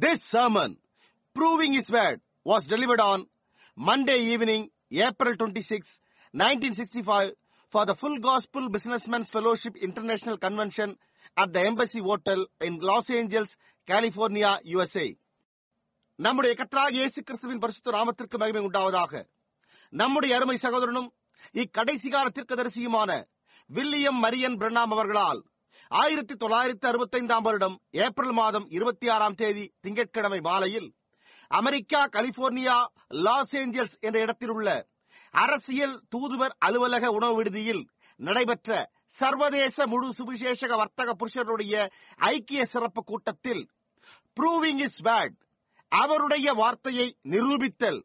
This sermon, Proving His Word, was delivered on Monday evening, April 26, 1965, for the Full Gospel Businessmen's Fellowship International Convention at the Embassy Hotel in Los Angeles, California, USA. நம்முடைய கர்த்தராகிய இயேசு கிறிஸ்துவின் பரிசுத்த நாமத்திற்கு மகிமை உண்டாவதாக. நம்முடைய அருமை சகோதரனும் இக்கடைசி கால தீர்க்கதரிசியுமான வில்லியம் மரியன் பிரணாம் அவர்களால் 1965 வருடம் ஏப்ரல் மாதம் 26 தேதி திங்கட்கிழமை மாலையில் அமெரிக்கா கலிபோர்னியா லாஸ் ஏஞ்சல்ஸ் என்ற இடத்தில் உள்ள அரசியல் தூதுவர் அலுவலக உணவு விடுதியில் நடைபெற்ற சர்வதேச முழு சுவிசேஷக வர்த்தக புருஷருடைய ஐக்கிய சிறப்பு கூட்டத்தில் ப்ரூவிங் இஸ் வேர்ட், அவருடைய வார்த்தையை நிரூபித்தல்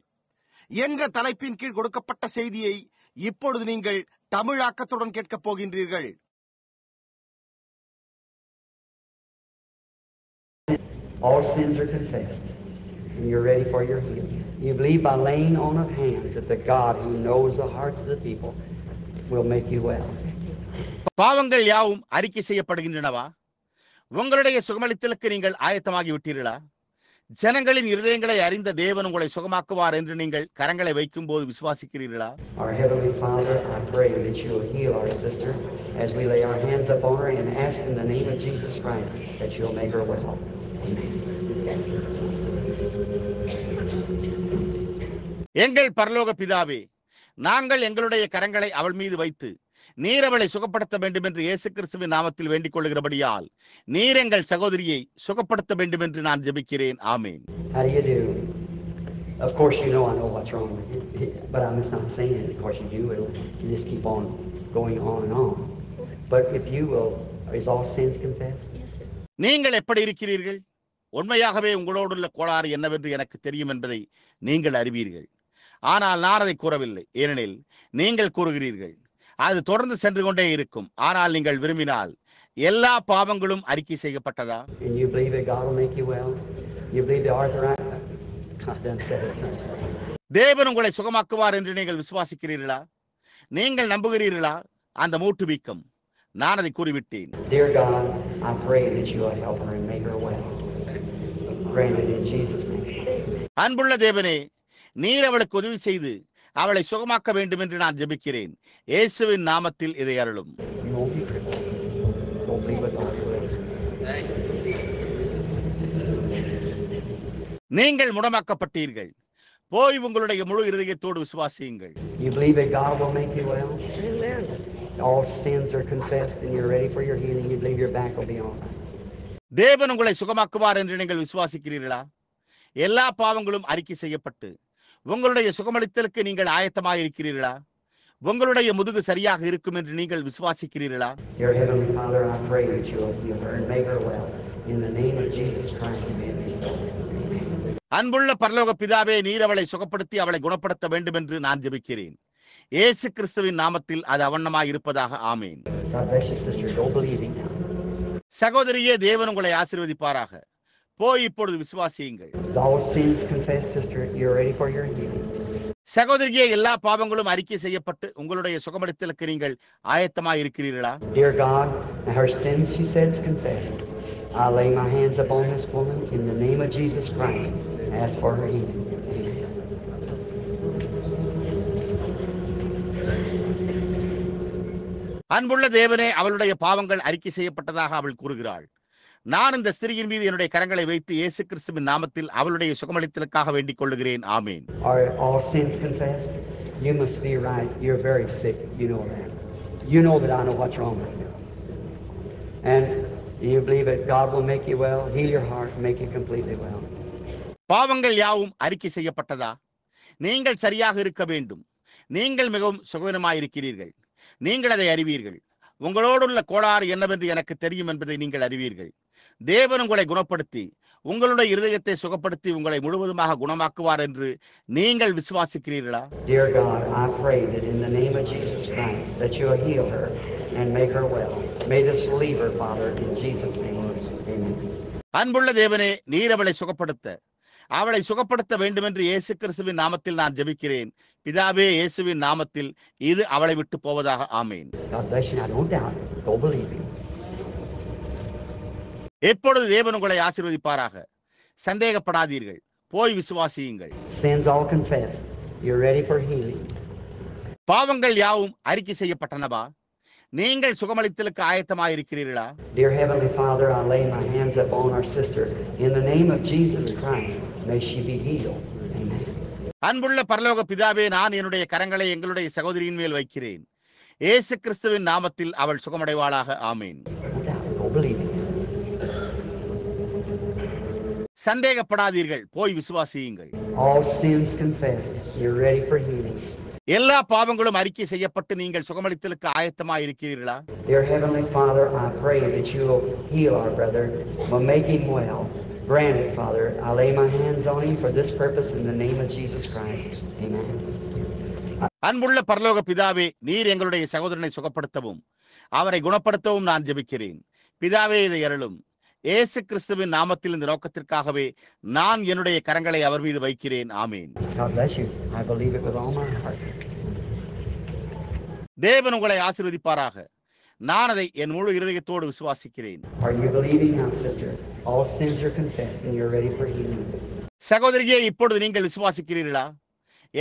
என்ற தலைப்பின் கீழ் கொடுக்கப்பட்ட செய்தியை இப்பொழுது நீங்கள் தமிழாக்கத்துடன் கேட்கப் போகின்றீர்கள். All sins are confessed, and you're ready for your healing. You believe by laying on of hands that the God who knows the hearts of the people will make you well. பாவங்கள் யாவும் அறிக்கை செய்யப்படுகின்றனவா? உங்களுடைய சுகமளித்தலுக்கு நீங்கள் ஆயத்தமாகி விட்டீர்களா? ஜனங்களின் இருதயங்களை அறிந்த தேவன் உங்களை சுகமாக்குவார் என்று நீங்கள் கரங்களை வைக்கும் போது விசுவாசிக்கிறீர்களா? Our Heavenly Father, I pray that you will heal our sister as we lay our hands upon her and ask in the name of Jesus Christ that you'll make her well. Amen. எங்கள் பரலோக பிதாவே, நாங்கள் எங்களுடைய கரங்களை அவள் மீது வைத்து நீர் அவளை சுகப்படுத்த வேண்டும் என்று இயேசு கிறிஸ்துவின் நாமத்தில் வேண்டிக் கொள்கிறபடியால் நீர் எங்கள் சகோதரியை சுகப்படுத்த வேண்டும் என்று நான் ஜெபிக்கிறேன். ஆமென். How do you do? Of course you know I know what's wrong with you, but I'm just not saying it. Of course you do. You just keep on going on and on. But if you will, is all sins confessed? நீங்கள் எப்படி இருக்கிறீர்கள்? உண்மையாகவே உங்களோடுள்ள கோளாறு என்னவென்று எனக்கு தெரியும் என்பதை நீங்கள் அறிவீர்கள். ஆனால் நான் அதை கூறவில்லை. ஏனெனில் நீங்கள் கூறுகிறீர்கள் அது தொடர்ந்து சென்று கொண்டே இருக்கும். ஆனால் நீங்கள் விரும்பினால் எல்லா பாவங்களும் அறிக்கை செய்யப்பட்டதா? தேவன் உங்களை சுகமாக்குவார் என்று நீங்கள் விசுவாசிக்கிறீர்களா? நீங்கள் நம்புகிறீர்களா? அந்த மூட்டு வீக்கம், நான் அதை கூறிவிட்டேன். அன்புள்ள தேவனே, நீர் அவளுக்கு உதவி செய்து அவளை சுகமாக்க வேண்டும் என்று நான் ஜெபிக்கிறேன். இயேசுவின் நாமத்தில் இதை அருளும். நீங்கள் முடமாக்கப்பட்டீர்கள். போய் உங்களுடைய முழு இருதயத்தோடு விசுவாசியுங்கள். தேவன் உங்களை சுகமாக்குவார் என்று நீங்கள் விசுவாசிக்கிறீர்களா? எல்லா பாவங்களும் அறிக்கை செய்யப்பட்டு உங்களுடைய சுகமளித்தலுக்கு நீங்கள் ஆயத்தமாக இருக்கிறீர்களா? உங்களுடைய முதுகு சரியாக இருக்கும் என்று நீங்கள் விசுவாசிக்கிறீர்களா? அன்புள்ள பரலோக பிதாவே, நீர் அவளை சுகப்படுத்தி அவளை குணப்படுத்த வேண்டும் என்று நான் ஜெபிக்கிறேன். இயேசு கிறிஸ்துவின் நாமத்தில் அது அவண்ணமாய் இருப்பதாக. ஆமென். சகோதரியே, தேவன் உங்களை ஆசீர்வதிப்பாராக. போய் இப்பொழுது விசுவாசியுங்கள். சகோதரியே, எல்லா பாவங்களும் அறிக்கை செய்யப்பட்டு உங்களுடைய சுகமளித்தலுக்கு நீங்கள் ஆயத்தமாக இருக்கிறீர்களா? Dear God, her sins, she said, is confessed. I lay my hands upon this woman in the name of Jesus Christ and ask for her healing. அன்புள்ள தேவனே, அவளுடைய பாவங்கள் அறிக்கை செய்யப்பட்டதாக அவள் கூறுகிறாள். நான் இந்த ஸ்திரீயின் மீது என்னுடைய கரங்களை வைத்து இயேசு கிறிஸ்துவின் நாமத்தில் அவளுடைய சுகமளித்தலுக்காக வேண்டிக் கொள்ளுகிறேன். ஆமென். Are all sins confessed? You must be right. You're very sick. You know that. You know that I know what's wrong with you. And you believe that God will make you well, heal your heart, make you completely well. பாவங்கள் யாவும் அறிக்கை செய்யப்பட்டதா? நீங்கள் சரியாக இருக்க வேண்டும். நீங்கள் மிகவும் சுகவீனமாயிருக்கிறீர்கள். நீங்கள் அதை அறிவீர்கள். உங்களோடுள்ள கோளாறு என்னவென்று எனக்கு தெரியும் என்பதை நீங்கள் அறிவீர்கள். தேவன் உங்களை குணப்படுத்தி உங்களுடைய இருதயத்தை சுகப்படுத்தி உங்களை முழுவதுமாக குணமாக்குவார் என்று நீங்கள் விசுவாசிக்கிறீர்களா? Dear God, I pray that in the name of Jesus Christ that you will heal her and make her well. May this leave her, Father, in Jesus' name. Amen. அன்புள்ள தேவனே, நீர் அவளை சுகப்படுத்த வேண்டும் என்று இயேசு கிறிஸ்துவின் நாமத்தில் நான் ஜெபிக்கிறேன். பிதாவே, இயேசுவின் நாமத்தில் இது அவளை விட்டு போவதாக. ஆமென். எப்பொழுது தேவன் உங்களை ஆசீர்வதிப்பாராக. சந்தேகப்படாதீர்கள், போய் விசுவாசியுங்கள். Sins all confessed. You're ready for healing. பாவங்கள் யாவும் அறிக்கை செய்யப்பட்டனவா? நீங்கள் சுகமளித்தலுக்கு ஆயத்தமாயிருக்கிறீர்களா? Dear Heavenly Father, I lay my hands upon our sister. In the name of Jesus Christ, may she be healed. Amen. அன்புள்ள பரலோக பிதாவே, நான் என்னுடைய கரங்களை எங்களுடைய சகோதரியின் மேல் வைக்கிறேன். இயேசு கிறிஸ்துவின் நாமத்தில் அவள் சுகமடைவாளாக. ஆமீன். Go believe it. சந்தேகப்படாதீர்கள், போய் விசுவாசியுங்கள். All sins confessed. You're ready for healing. எல்லா பாவங்களும் அறிக்கை செய்யப்பட்டு நீங்கள் சுகமளித்தலுக்கு ஆயத்தமாக இருக்கிறீர்களா? Dear Heavenly Father, I pray that you will heal our brother, will make him well. Grant it, Father. I lay my hands on him for this purpose in the name of Jesus Christ. Amen. அன்புள்ள பரலோக பிதாவே, நீர் எங்களுடைய சகோதரனை சுகப்படுத்தவும் அவரை குணப்படுத்தவும் நான் ஜெபிக்கிறேன். பிதாவே, இதை அருளும். இயேசு கிறிஸ்துவின் நாமத்தில் இந்த நோக்கத்திற்காகவே நான் என்னுடைய கரங்களை அவர் மீது வைக்கிறேன். ஆமீன். God bless you. I believe it with all my heart. தேவன் உங்களை ஆசீர்வதிப்பாராக. நான் அதை என் முழு இருதயத்தோடு விசுவாசிக்கிறேன். Are you believing now, sister? All sins are confessed and you're ready for healing. சகோதரியே, இப்பொழுது நீங்கள் விசுவாசிக்கிறீர்களா?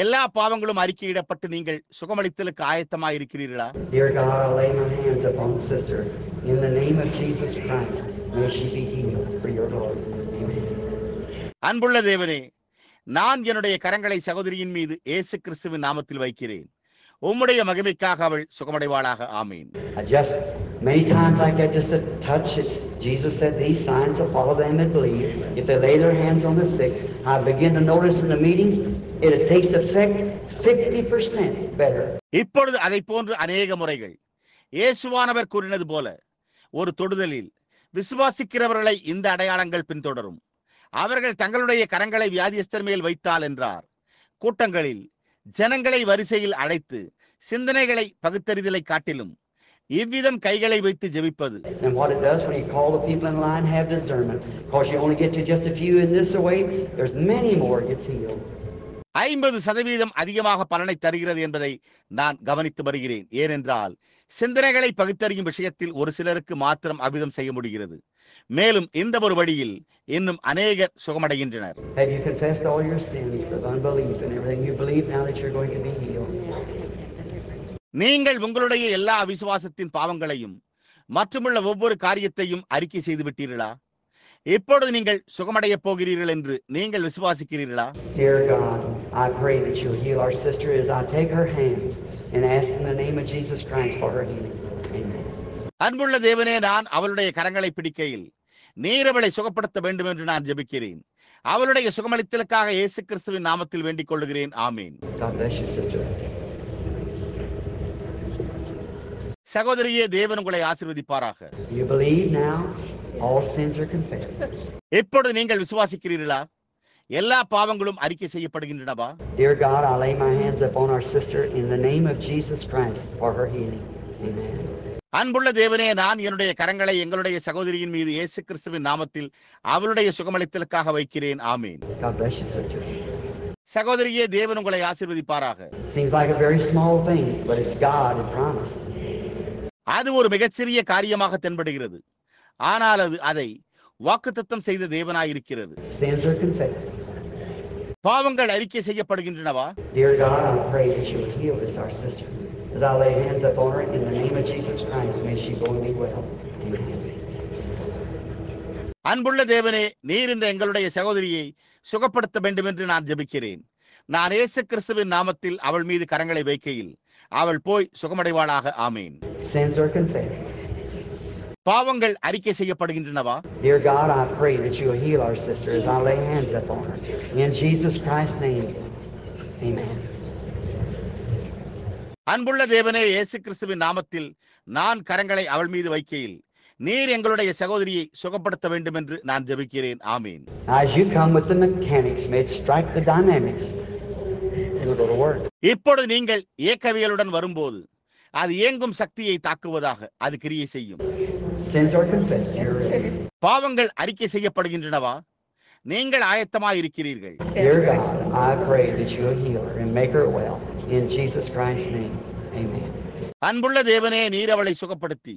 எல்லா பாவங்களும் அறிக்கையிடப்பட்டு நீங்கள் சுகமளித்தலுக்கு ஆயத்தமாக இருக்கிறீர்களா? Dear God, I lay my hands upon sister. In the name of Jesus Christ, may she be healed for your glory. Amen. அன்புள்ள தேவனே, நான் என்னுடைய கரங்களை சகோதரியின் மீது இயேசு கிறிஸ்துவின் நாமத்தில் வைக்கிறேன். உம்முடைய மகிமைக்காக அவள் சுகமடைவாளாக. ஆமீன். Many times I get just a touch. Jesus said these signs will follow them that believe. If they lay their hands on the sick, I begin to notice in the meetings it takes effect 50% better. இப்பொழுது அதை போன்று அநேக முறைகள் இயேசுவானவர் கூறினது போல ஒரு தொடுதலில் விசுவாசிக்கிறவர்களை இந்த அடையாளங்கள் பின்தொடரும். அவர்கள் தங்களுடைய கரங்களை வியாதியஸ்தர் மேல் வைத்தால் என்றார். கூட்டங்களில் ஜனங்களை வரிசையில் அழைத்து சிந்தனைகளை பகுத்தறிதலை காட்டிலும் இவ்விதம் கைகளை வைத்து ஜெபிப்பது. And what it does when you call the people in line, have discernment, because you only get to just a few in this way, there's many more gets healed. 50% அதிகமாக பலனை தருகிறது என்பதை நான் கவனித்து வருகிறேன். ஏனென்றால் சிந்தனைகளை பகுத்தறியும் விஷயத்தில் ஒரு சிலருக்கு மாத்திரம் அவ்விதம் செய்ய முடிகிறது. மேலும் இந்த ஒரு வழியில் இன்னும் அநேகர் சுகமடைகின்றனர். Have you confessed all your sins of unbelief and everything you believe now that you're going to be healed? நீங்கள் உங்களுடைய எல்லா அவிசுவாசத்தின் பாவங்களையும் மற்றுமுள்ள ஒவ்வொரு காரியத்தையும் அறிக்கை செய்து விட்டீர்களா? இப்பொழுது நீங்கள் சுகமடைய போகிறீர்கள் என்று நீங்கள் விசுவாசிக்கிறீர்களா? Dear God, I pray that you'll heal our sister as I take her hands and ask in the name of Jesus Christ for her healing. Amen. அன்புள்ள தேவனே, நான் அவளுடைய கரங்களை பிடிக்கையில் நீர் அவளை சுகப்படுத்த வேண்டும் என்று நான் ஜெபிக்கிறேன். அவளுடைய சுகமளித்தலுக்காக இயேசு கிறிஸ்துவின் நாமத்தில் வேண்டிக் கொள்கிறேன். ஆமீன். God bless you, sister. சகோதரியே, தேவன் உங்களை ஆசீர்வதிப்பாராக. You believe now? All sins are confessed. இப்பொழுது நீங்கள் விசுவாசிக்கிறீர்களா? எல்லா பாவங்களும் அறிக்கை செய்யப்படுகின்றனவா? Dear God, I lay my hands upon our sister in the name of Jesus Christ for her healing. Amen. அன்புள்ள தேவனே, நான் என்னுடைய கரங்களை எங்களுடைய சகோதரியின் மீது இயேசு கிறிஸ்துவின் நாமத்தில் அவளுடைய சுகமளித்தலுக்காக வைக்கிறேன். ஆமீன். God bless you, sister. சகோதரியே, தேவன் உங்களை ஆசீர்வதிப்பாராக. Seems like a very small thing, but it's God who promised. அது ஒரு மிகச்சிறிய காரியமாக தென்படுகிறது, ஆனால் அது அதை வாக்குத்தத்தம் செய்த தேவனாயிருக்கிறது. Sins are confessed. பாவங்கள் அறிக்கை செய்யப்படுகின்றனவா? Dear God, I pray that you will heal this our sister. As I lay hands upon her in the name of Jesus Christ, may she go and be well. Amen. அன்புள்ள தேவனே, நீர் இந்த எங்களுடைய சகோதரியை சுகப்படுத்த வேண்டும் என்று நான் ஜெபிக்கிறேன். நான் இயேசு கிறிஸ்துவின் நாமத்தில் அவள் மீது கரங்களை வைக்கையில் அவள் போய் சுகமடைவாளாக. ஆமீன். Sins are confessed. பாவங்கள் அறிக்கை செய்யப்படுகின்றனவா? Dear God, I pray that you will heal our sister as I lay hands upon her. In Jesus Christ's name. Amen. அன்புள்ள தேவனே, இயேசு கிறிஸ்துவின் நாமத்தில் நான் கரங்களை அவள் மீது வைக்கையில் நீர் எங்களுடைய சகோதரியை சுகப்படுத்த வேண்டும் என்று நான் ஜெபிக்கிறேன். ஆமீன். As you come with the mechanics, may it strike the dynamics. It'll go to work. இப்பொழுது நீங்கள் இயக்கவியலுடன் வரும்போது அது இயங்கும் சக்தியை தாக்குவதாக அது கிரியை செய்யும். Sins are confessed. You're ready. பாவங்கள் அறிக்கை செய்யப்படுகின்றனவா? நீங்கள் ஆயத்தமாய் இருக்கிறீர்கள். Dear God, I pray that you will heal her and make her well. In Jesus Christ's name. Amen. அன்புள்ள தேவனே, நீர் அவளை சுகப்படுத்தி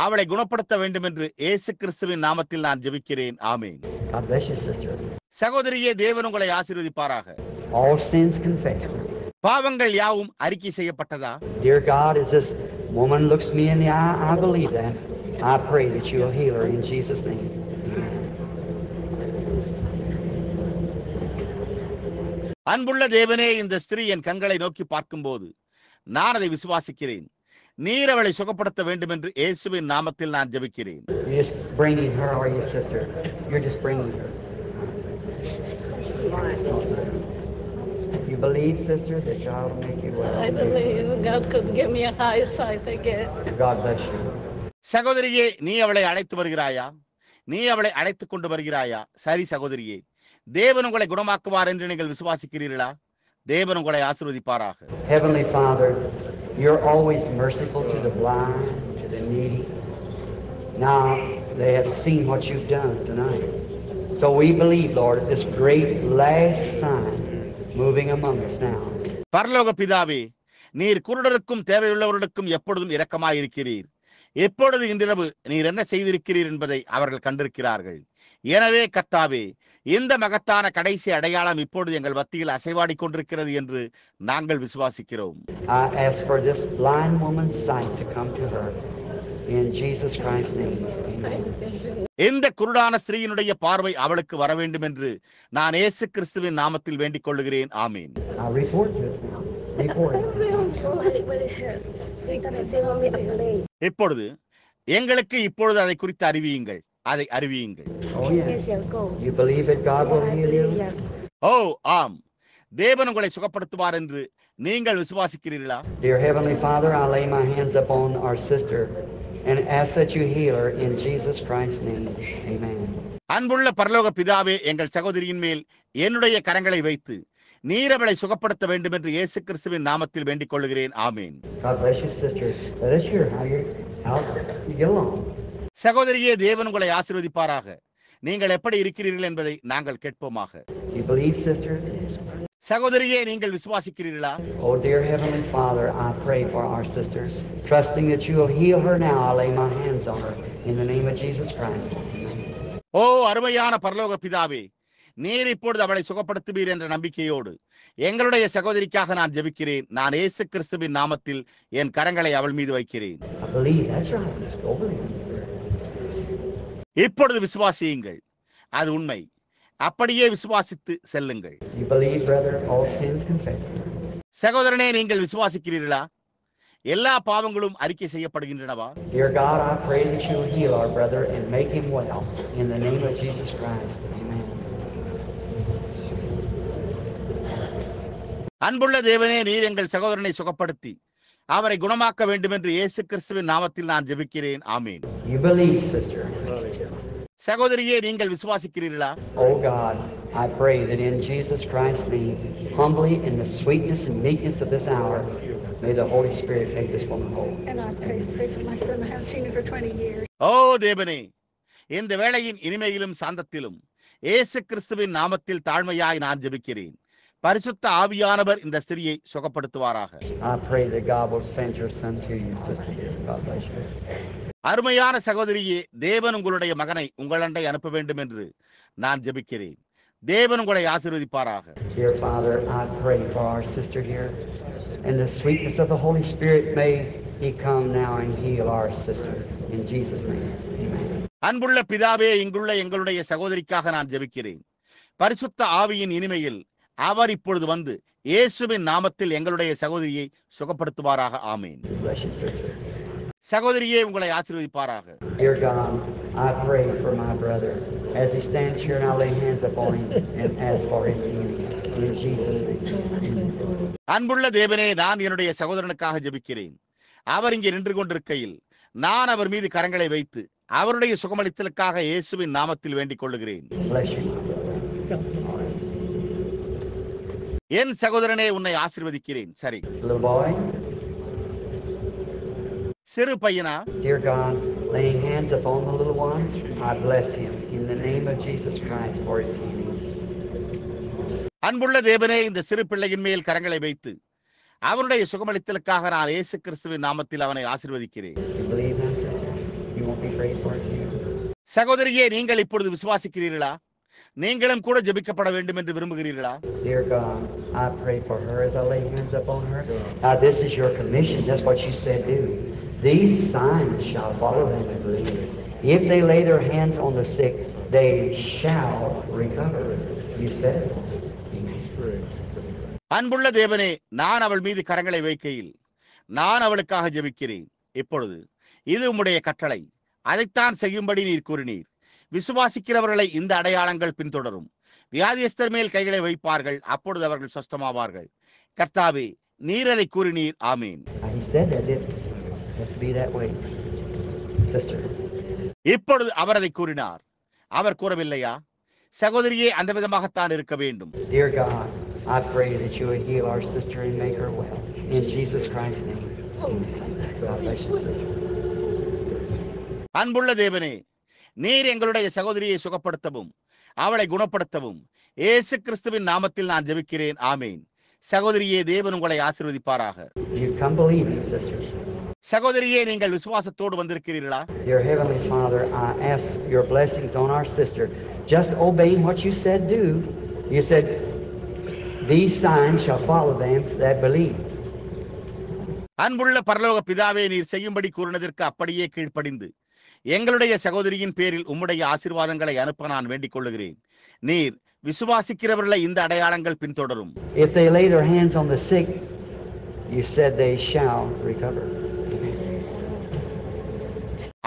அவளை குணப்படுத்த வேண்டும் என்று இயேசு கிறிஸ்துவின் நாமத்தில் நான் ஜெபிக்கிறேன். ஆமீன். God bless you, sister. சகோதரியே, தேவன் உங்களை ஆசீர்வதிப்பாராக. All sins confessed. பாவங்கள் யாவும் அறிக்கை செய்யப்பட்டதா? Dear God, as this woman looks me in the eye, I believe that. I pray that you will heal her in Jesus' name. அன்புள்ள தேவனே, இந்த ஸ்திரீ என் கண்களை நோக்கி பார்க்கும்போது நான் அதை விசுவாசிக்கிறேன். நீர் அவளை சுகப்படுத்த வேண்டும் என்று இயேசுவின் நாமத்தில் நான் ஜெபிக்கிறேன். You're just bringing her, are you, sister? You're just bringing her. You believe, sister, that God will make you well? I believe God could give me a high sight again. God bless you. சகோதரியே, நீ அவளை அழைத்து வருகிறாயா? நீ அவளை அழைத்துக் கொண்டு வருகிறாயா? சரி சகோதரியே, தேவன் உங்களை குணமாக்குவார் என்று நீங்கள் விசுவாசிக்கிறீர்களா? தேவன் உங்களை ஆசீர்வதிப்பாராக. Heavenly Father, you're always merciful to the blind, to the needy. Now they have seen what you've done tonight. So we believe, Lord, this great last sign moving among us now. பரலோக பிதாவே, நீர் குருடருக்கும் தேவையுள்ளவர்களுக்கும் எப்பொழுதும் இரக்கமாயிருக்கிறீர். எப்பொழுது இன்றிரவு நீர் என்ன செய்திருக்கிறீர் என்பதை அவர்கள் கண்டிருக்கிறார்கள். எனவே கர்த்தாவே, இந்த மகத்தான கடைசி அடையாளம் இப்பொழுது எங்கள் மத்தியில் அசைவாடி கொண்டிருக்கிறது என்று நாங்கள் விசுவாசிக்கிறோம். I ask for this blind woman's sight to come to her in Jesus Christ's name. Amen. இந்த குருடான ஸ்திரீயினுடைய பார்வை அவளுக்கு வர வேண்டும் என்று நான் இயேசு கிறிஸ்துவின் நாமத்தில் வேண்டிக் கொள்ளுகிறேன். ஆமீன். I'll report this now. Report it. இப்பொழுது எங்களுக்கு இப்பொழுது அதை குறித்து அறிவியுங்கள். அதை அறிவியுங்கள். Oh yes. You believe that God will heal you? ஓ ஆம், தேவன் உங்களை சுகப்படுத்துவார் என்று நீங்கள் விசுவாசிக்கிறீர்களா? Dear Heavenly Father, I lay my hands upon our sister and ask that you heal her in Jesus Christ's name. Amen. அன்புள்ள பரலோக பிதாவே, எங்கள் சகோதரியின் மேல் என்னுடைய கரங்களை வைத்து நீர் அவளை சுகப்படுத்த வேண்டும் என்று இயேசு கிறிஸ்துவின் நாமத்தில் வேண்டிக் கொள்ளுகிறேன். ஆமீன். God bless you, sister. Let us hear how you get along. சகோதரியே, தேவன் உங்களை ஆசீர்வதிப்பாராக. நீங்கள் எப்படி இருக்கிறீர்கள் என்பதை நாங்கள் கேட்போமாக. You believe, sister? சகோதரியே, நீங்கள் விசுவாசிக்கிறீர்களா? Oh, dear Heavenly Father, I pray for our sister, trusting that you will heal her now. I lay my hands on her in the name of Jesus Christ. ஓ அருமையான பரலோக பிதாவே, நீர் இப்பொழுது அவளை சுகப்படுத்துவீர் என்ற நம்பிக்கையோடு எங்களுடைய சகோதரிக்காக நான் ஜெபிக்கிறேன். நான் இயேசு கிறிஸ்துவின் நாமத்தில் என் கரங்களை அவள் மீது வைக்கிறேன். I believe. That's right. Just go believe. இப்பொழுது விசுவாசியுங்கள். அது உண்மை. அப்படியே விசுவாசித்து செல்லுங்கள். You believe, brother, all sins confessed. சகோதரனே, நீங்கள் விசுவாசிக்கிறீர்களா? எல்லா பாவங்களும் அறிக்கை செய்யப்படுகின்றனவா? Dear God, I pray that you will heal our brother and make him well in the name of Jesus Christ. Amen. அன்புள்ள தேவனே, நீர் எங்கள் சகோதரனை சுகப்படுத்தி அவரை குணமாக்க வேண்டும் என்று இயேசு கிறிஸ்துவின் நாமத்தில் நான் ஜெபிக்கிறேன். ஆமீன். You believe, sister. சகோதரியே, நீங்கள் விசுவாசிக்கிறீர்களா? Oh God, I pray that in Jesus Christ's name, humbly in the sweetness and meekness of this hour, may the Holy Spirit make this woman whole. And I pray for my son. I haven't seen him for 20 years. ஓ தேவனே, இந்த வேளையின் இனிமையிலும் சாந்தத்திலும் இயேசு கிறிஸ்துவின் நாமத்தில் தாழ்மையாய் நான் ஜெபிக்கிறேன். பரிசுத்த ஆவியானவர் இந்த ஸ்திரியை சுகப்படுத்துவாராக. I pray that God will send your son to you, sister. God bless you. அருமையான சகோதரியே, தேவன் உங்களுடைய மகனை உங்களண்டை அனுப்ப வேண்டும் என்று நான் ஜெபிக்கிறேன். தேவன் உங்களை ஆசீர்வதிப்பாராக. Dear Father, I pray for our sister here. In the sweetness of the Holy Spirit, may He come now and heal our sister. In Jesus' name, amen. அன்புள்ள பிதாவே, இங்குள்ள எங்களுடைய சகோதரிக்காக நான் ஜெபிக்கிறேன். பரிசுத்த ஆவியின் இனிமையில் அவர் இப்பொழுது வந்து இயேசுவின் நாமத்தில் எங்களுடைய சகோதரியை சுகப்படுத்துவாராக. ஆமீன். Bless you, sister. சகோதரியே, உங்களை ஆசீர்வதிப்பாராக. Dear God, I pray for my brother as he stands here, and I lay hands upon him and ask for his healing in Jesus' name. அன்புள்ள தேவனே, நான் என்னுடைய சகோதரனுக்காக ஜெபிக்கிறேன். அவர் இங்கே நின்று கொண்டிருக்கையில் நான் அவர் மீது கரங்களை வைத்து அவருடைய சுகமளித்தலுக்காக இயேசுவின் நாமத்தில் வேண்டிக் கொள்ளுகிறேன். Bless you, my brother. என் சகோதரனே, உன்னை ஆசீர்வதிக்கிறேன். சரி, Little boy, சிறு பையனா? dear God, laying hands upon the little one, I bless him in the name of Jesus Christ for his healing. அன்புள்ள தேவனே, இந்த சிறு பிள்ளையின் மேல் கரங்களை வைத்து அவனுடைய சுகமளித்தலுக்காக நான் இயேசு கிறிஸ்துவின் நாமத்தில் அவனை ஆசீர்வதிக்கிறேன். You believe that, sister? You won't be prayed for it too? சகோதரியே, நீங்கள் இப்பொழுது விசுவாசிக்கிறீர்களா? நீங்களும் கூட ஜெபிக்கப்பட வேண்டும் என்று விரும்புகிறீர்களா? Dear God, I pray for her as I lay hands upon her. Now this is your commission, just what you said do. These signs shall follow them that believe. If they lay their hands on the sick, they shall recover. You said it. அன்புள்ள தேவனே, நான் அவள் மீது கரங்களை வைக்கையில் நான் அவளுக்காக ஜெபிக்கிறேன். இப்பொழுது இது உம்முடைய கட்டளை, அதைத்தான் செய்யும்படி நீர் கூறினீர். விசுவாசிக்கிறவர்களை இந்த அடையாளங்கள் பின்தொடரும். வியாதியஸ்தர் மேல் கைகளை வைப்பார்கள், அப்பொழுது அவர்கள் சொஸ்தமாவார்கள். கர்த்தாவே, நீர் அதை கூறினீர். ஆமீன். இப்பொழுது அவர் அதை கூறினார். அவர் கூறவில்லையா? சகோதரியே, அந்த விதமாகத்தான் இருக்க வேண்டும். Dear God, I pray that you will heal our sister and make her well. In Jesus Christ's name. God bless you, sister. அன்புள்ள தேவனே, நீர் எங்களுடைய சகோதரியை சுகப்படுத்தவும் அவளை குணப்படுத்தவும் இயேசு கிறிஸ்துவின் நாமத்தில் நான் ஜெபிக்கிறேன். ஆமீன். சகோதரியே, தேவன் உங்களை ஆசீர்வதிப்பாராக. You come believing, sisters. சகோதரியே, நீங்கள் விசுவாசத்தோடு வந்திருக்கிறீர்களா? Dear Heavenly Father, I ask your blessings on our sister. Just obeying what you said do. You said, these signs shall follow them that believe. அன்புள்ள பரலோக பிதாவே, நீர் செய்யும்படி கூறினதற்கு அப்படியே கீழ்ப்படிந்து எங்களுடைய சகோதரியின் பேரில் உம்முடைய ஆசீர்வாதங்களை அனுப்ப நான் வேண்டிக் கொள்ளுகிறேன். நீர் விசுவாசிக்கிறவர்களை இந்த அடையாளங்கள் பின்தொடரும். If they lay their hands on the sick, you said they shall recover.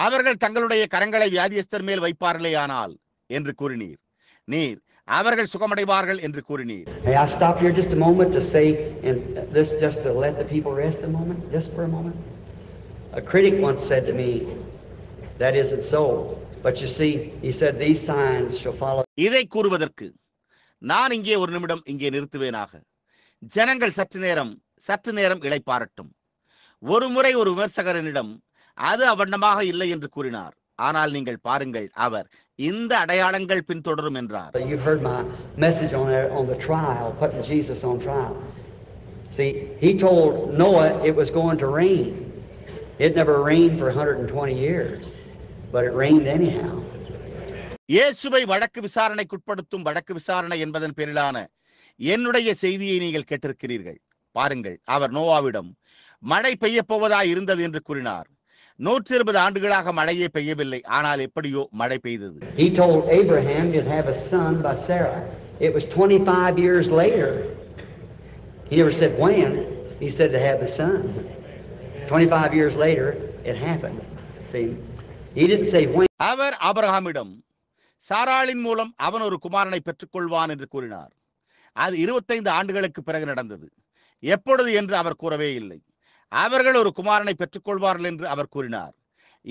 அவர்கள் தங்களுடைய கரங்களை வியாதியஸ்தர் மேல் வைப்பார்களேயானால் என்று கூறினீர். நீர் அவர்கள் சுகமடைவார்கள் என்று கூறினீர். May I stop here just a moment to say, and this just to let the people rest a moment, just for a moment. A critic once said to me, that isn't so. But you see, he said, these signs shall follow. இதை கூறுவதற்கு நான் இங்கே ஒரு நிமிடம் இங்கே நிறுத்துவேனாக. ஜனங்கள் சற்று நேரம் இளைப்பாரட்டும். ஒரு முறை ஒரு விமர்சகரனிடம் அது அவண்ணமாக இல்லை என்று கூறினார். ஆனால் நீங்கள் பாருங்கள், அவர் இந்த அடையாளங்கள் பின்தொடரும் என்றார். You've heard my message on the trial, putting Jesus on trial. See, he told Noah it was going to rain. It never rained for 120 years, but it rained anyhow. இயேசுவை வழக்கு விசாரணைக்குட்படுத்தும் வழக்கு விசாரணை என்பதன் பேரிலான என்னுடைய செய்தியை நீங்கள் கேட்டிருக்கிறீர்கள். பாருங்கள், அவர் நோவாவிடம் மழை பெய்ய போவதாய் இருந்தது என்று கூறினார். 120 ஆண்டுகளாக மழையே பெய்யவில்லை, ஆனால் எப்படியோ மழை பெய்தது. He told Abraham he'd have a son by Sarah. It was 25 years later. He never said when. He said to have the son. 25 years later, it happened. See, he didn't say when. அவர் ஆபிரகாமிடம் சாராளின் மூலம் அவன் ஒரு குமாரனை பெற்றுக்கொள்வான் என்று கூறினார். அது 25 ஆண்டுகளுக்கு பிறகு நடந்தது. எப்பொழுது என்று அவர் கூறவே இல்லை. அவர்கள் ஒரு குமாரனை பெற்றுக்கொள்வார்கள் என்று அவர் கூறினார்.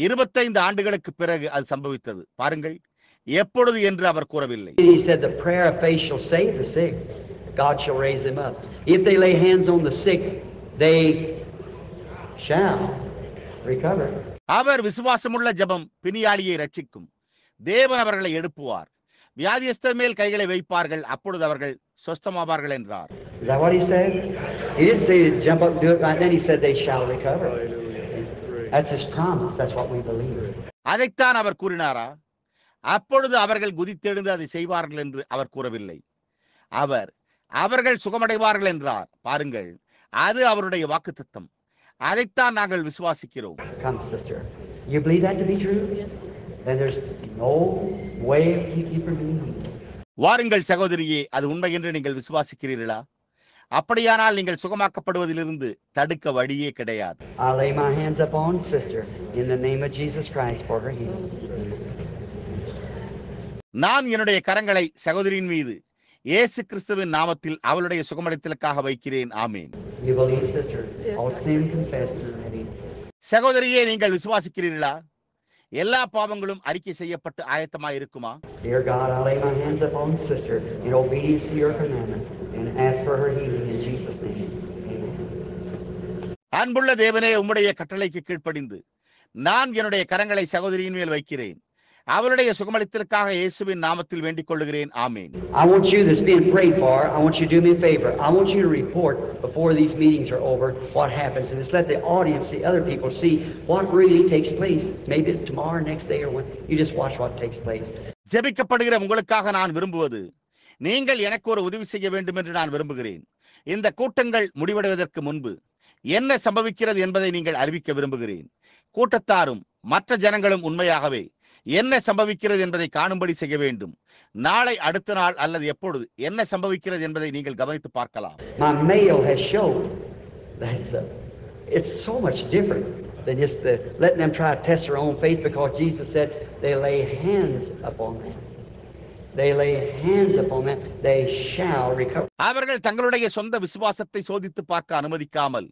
25 ஆண்டுகளுக்கு பிறகு அது சம்பவித்தது. பாருங்கள், எப்பொழுது என்று அவர் கூறவில்லை. He said the prayer of faith shall save the sick. God shall raise him up. If they lay hands on the sick, they shall recover. அவர் விசுவாசமுள்ள ஜெபம் பிணியாளியை ரட்சிக்கும். தேவன் அவர்களை எழுப்புவார். வியாதியஸ்தர் மேல் கைகளை வைப்பார்கள், அப்பொழுது அவர்கள் சொஸ்தமாவார்கள் என்றார். Is that what he said? He didn't say to jump up and do it right then. He said they shall recover. That's his promise. That's what we believe. அதைத்தான் அவர் கூறினாரா? அப்பொழுது அவர்கள் குதித்தெழுந்து அதை செய்வார்கள் என்று அவர் கூறவில்லை. அவர்கள் சுகமடைவார்கள் என்றார். பாருங்கள், அது அவருடைய வாக்குத்தத்தம். அதைத்தான் நாங்கள் விசுவாசிக்கிறோம். Come, sister. You believe that to be true? Then there's no way of keeping you from being healed. வாருங்கள் சகோதரியே, அது உண்மை என்று நீங்கள் விசுவாசிக்கிறீர்களா? அப்படியானால் நீங்கள் சுகமாக்கப்படுவதிலிருந்து தடுக்க வழியே கிடையாது. I lay my hands upon sister in the name of Jesus Christ for her healing. நான் என்னுடைய கரங்களை சகோதரியின் மீது இயேசு கிறிஸ்துவின் நாமத்தில் அவளுடைய சுகமடைத்தலுக்காக வைக்கிறேன். ஆமென். You believe, sister? All sin confessed and ready. சகோதரியே, நீங்கள் விசுவாசிக்கிறீர்களா? எல்லா பாவங்களும் அறிக்கை செய்யப்பட்டு ஆயத்தமாய் இருக்குமா? Dear God, I lay my hands upon sister in obedience to your commandment and ask for her healing in Jesus' name. Amen. அன்புள்ள தேவனே, உம்முடைய கட்டளைக்கு கீழ்ப்படிந்து நான் என்னுடைய கரங்களை சகோதரியின் மேல் வைக்கிறேன். அவருடைய சுகமளித்தலுக்காக இயேசுவின் நாமத்தில் வேண்டிக் கொள்கிறேன். ஆமென். I want you that's being prayed for, I want you to do me a favor. I want you to report before these meetings are over what happens. And just let the audience, the other people see what really takes place. Maybe tomorrow, next day, or when. You just watch what takes place. ஜெபிக்கப்படுகிற உங்களுக்காக நான் விரும்புவது, நீங்கள் எனக்கு ஒரு உதவி செய்ய வேண்டும் என்று நான் விரும்புகிறேன். இந்த கூட்டங்கள் முடிவடைவதற்கு முன்பு என்ன சம்பவிக்கிறது என்பதை நீங்கள் அறிவிக்க விரும்புகிறேன். கூட்டத்தாரும் மற்ற ஜனங்களும் உண்மையாகவே என்ன சம்பவிக்கிறது என்பதை காணும்படி செய்ய வேண்டும். நாளை, அடுத்த நாள் அல்லது எப்பொழுது என்ன சம்பவிக்கிறது என்பதை நீங்கள் கவனித்து பார்க்கலாம். My mail has showed that it's so much different than just letting them try to test their own faith, because Jesus said they lay hands upon them. They lay hands upon them, they shall recover. அவர்கள் தங்களுடைய சொந்த விசுவாசத்தை சோதித்து பார்க்க அனுமதிக்காமல்,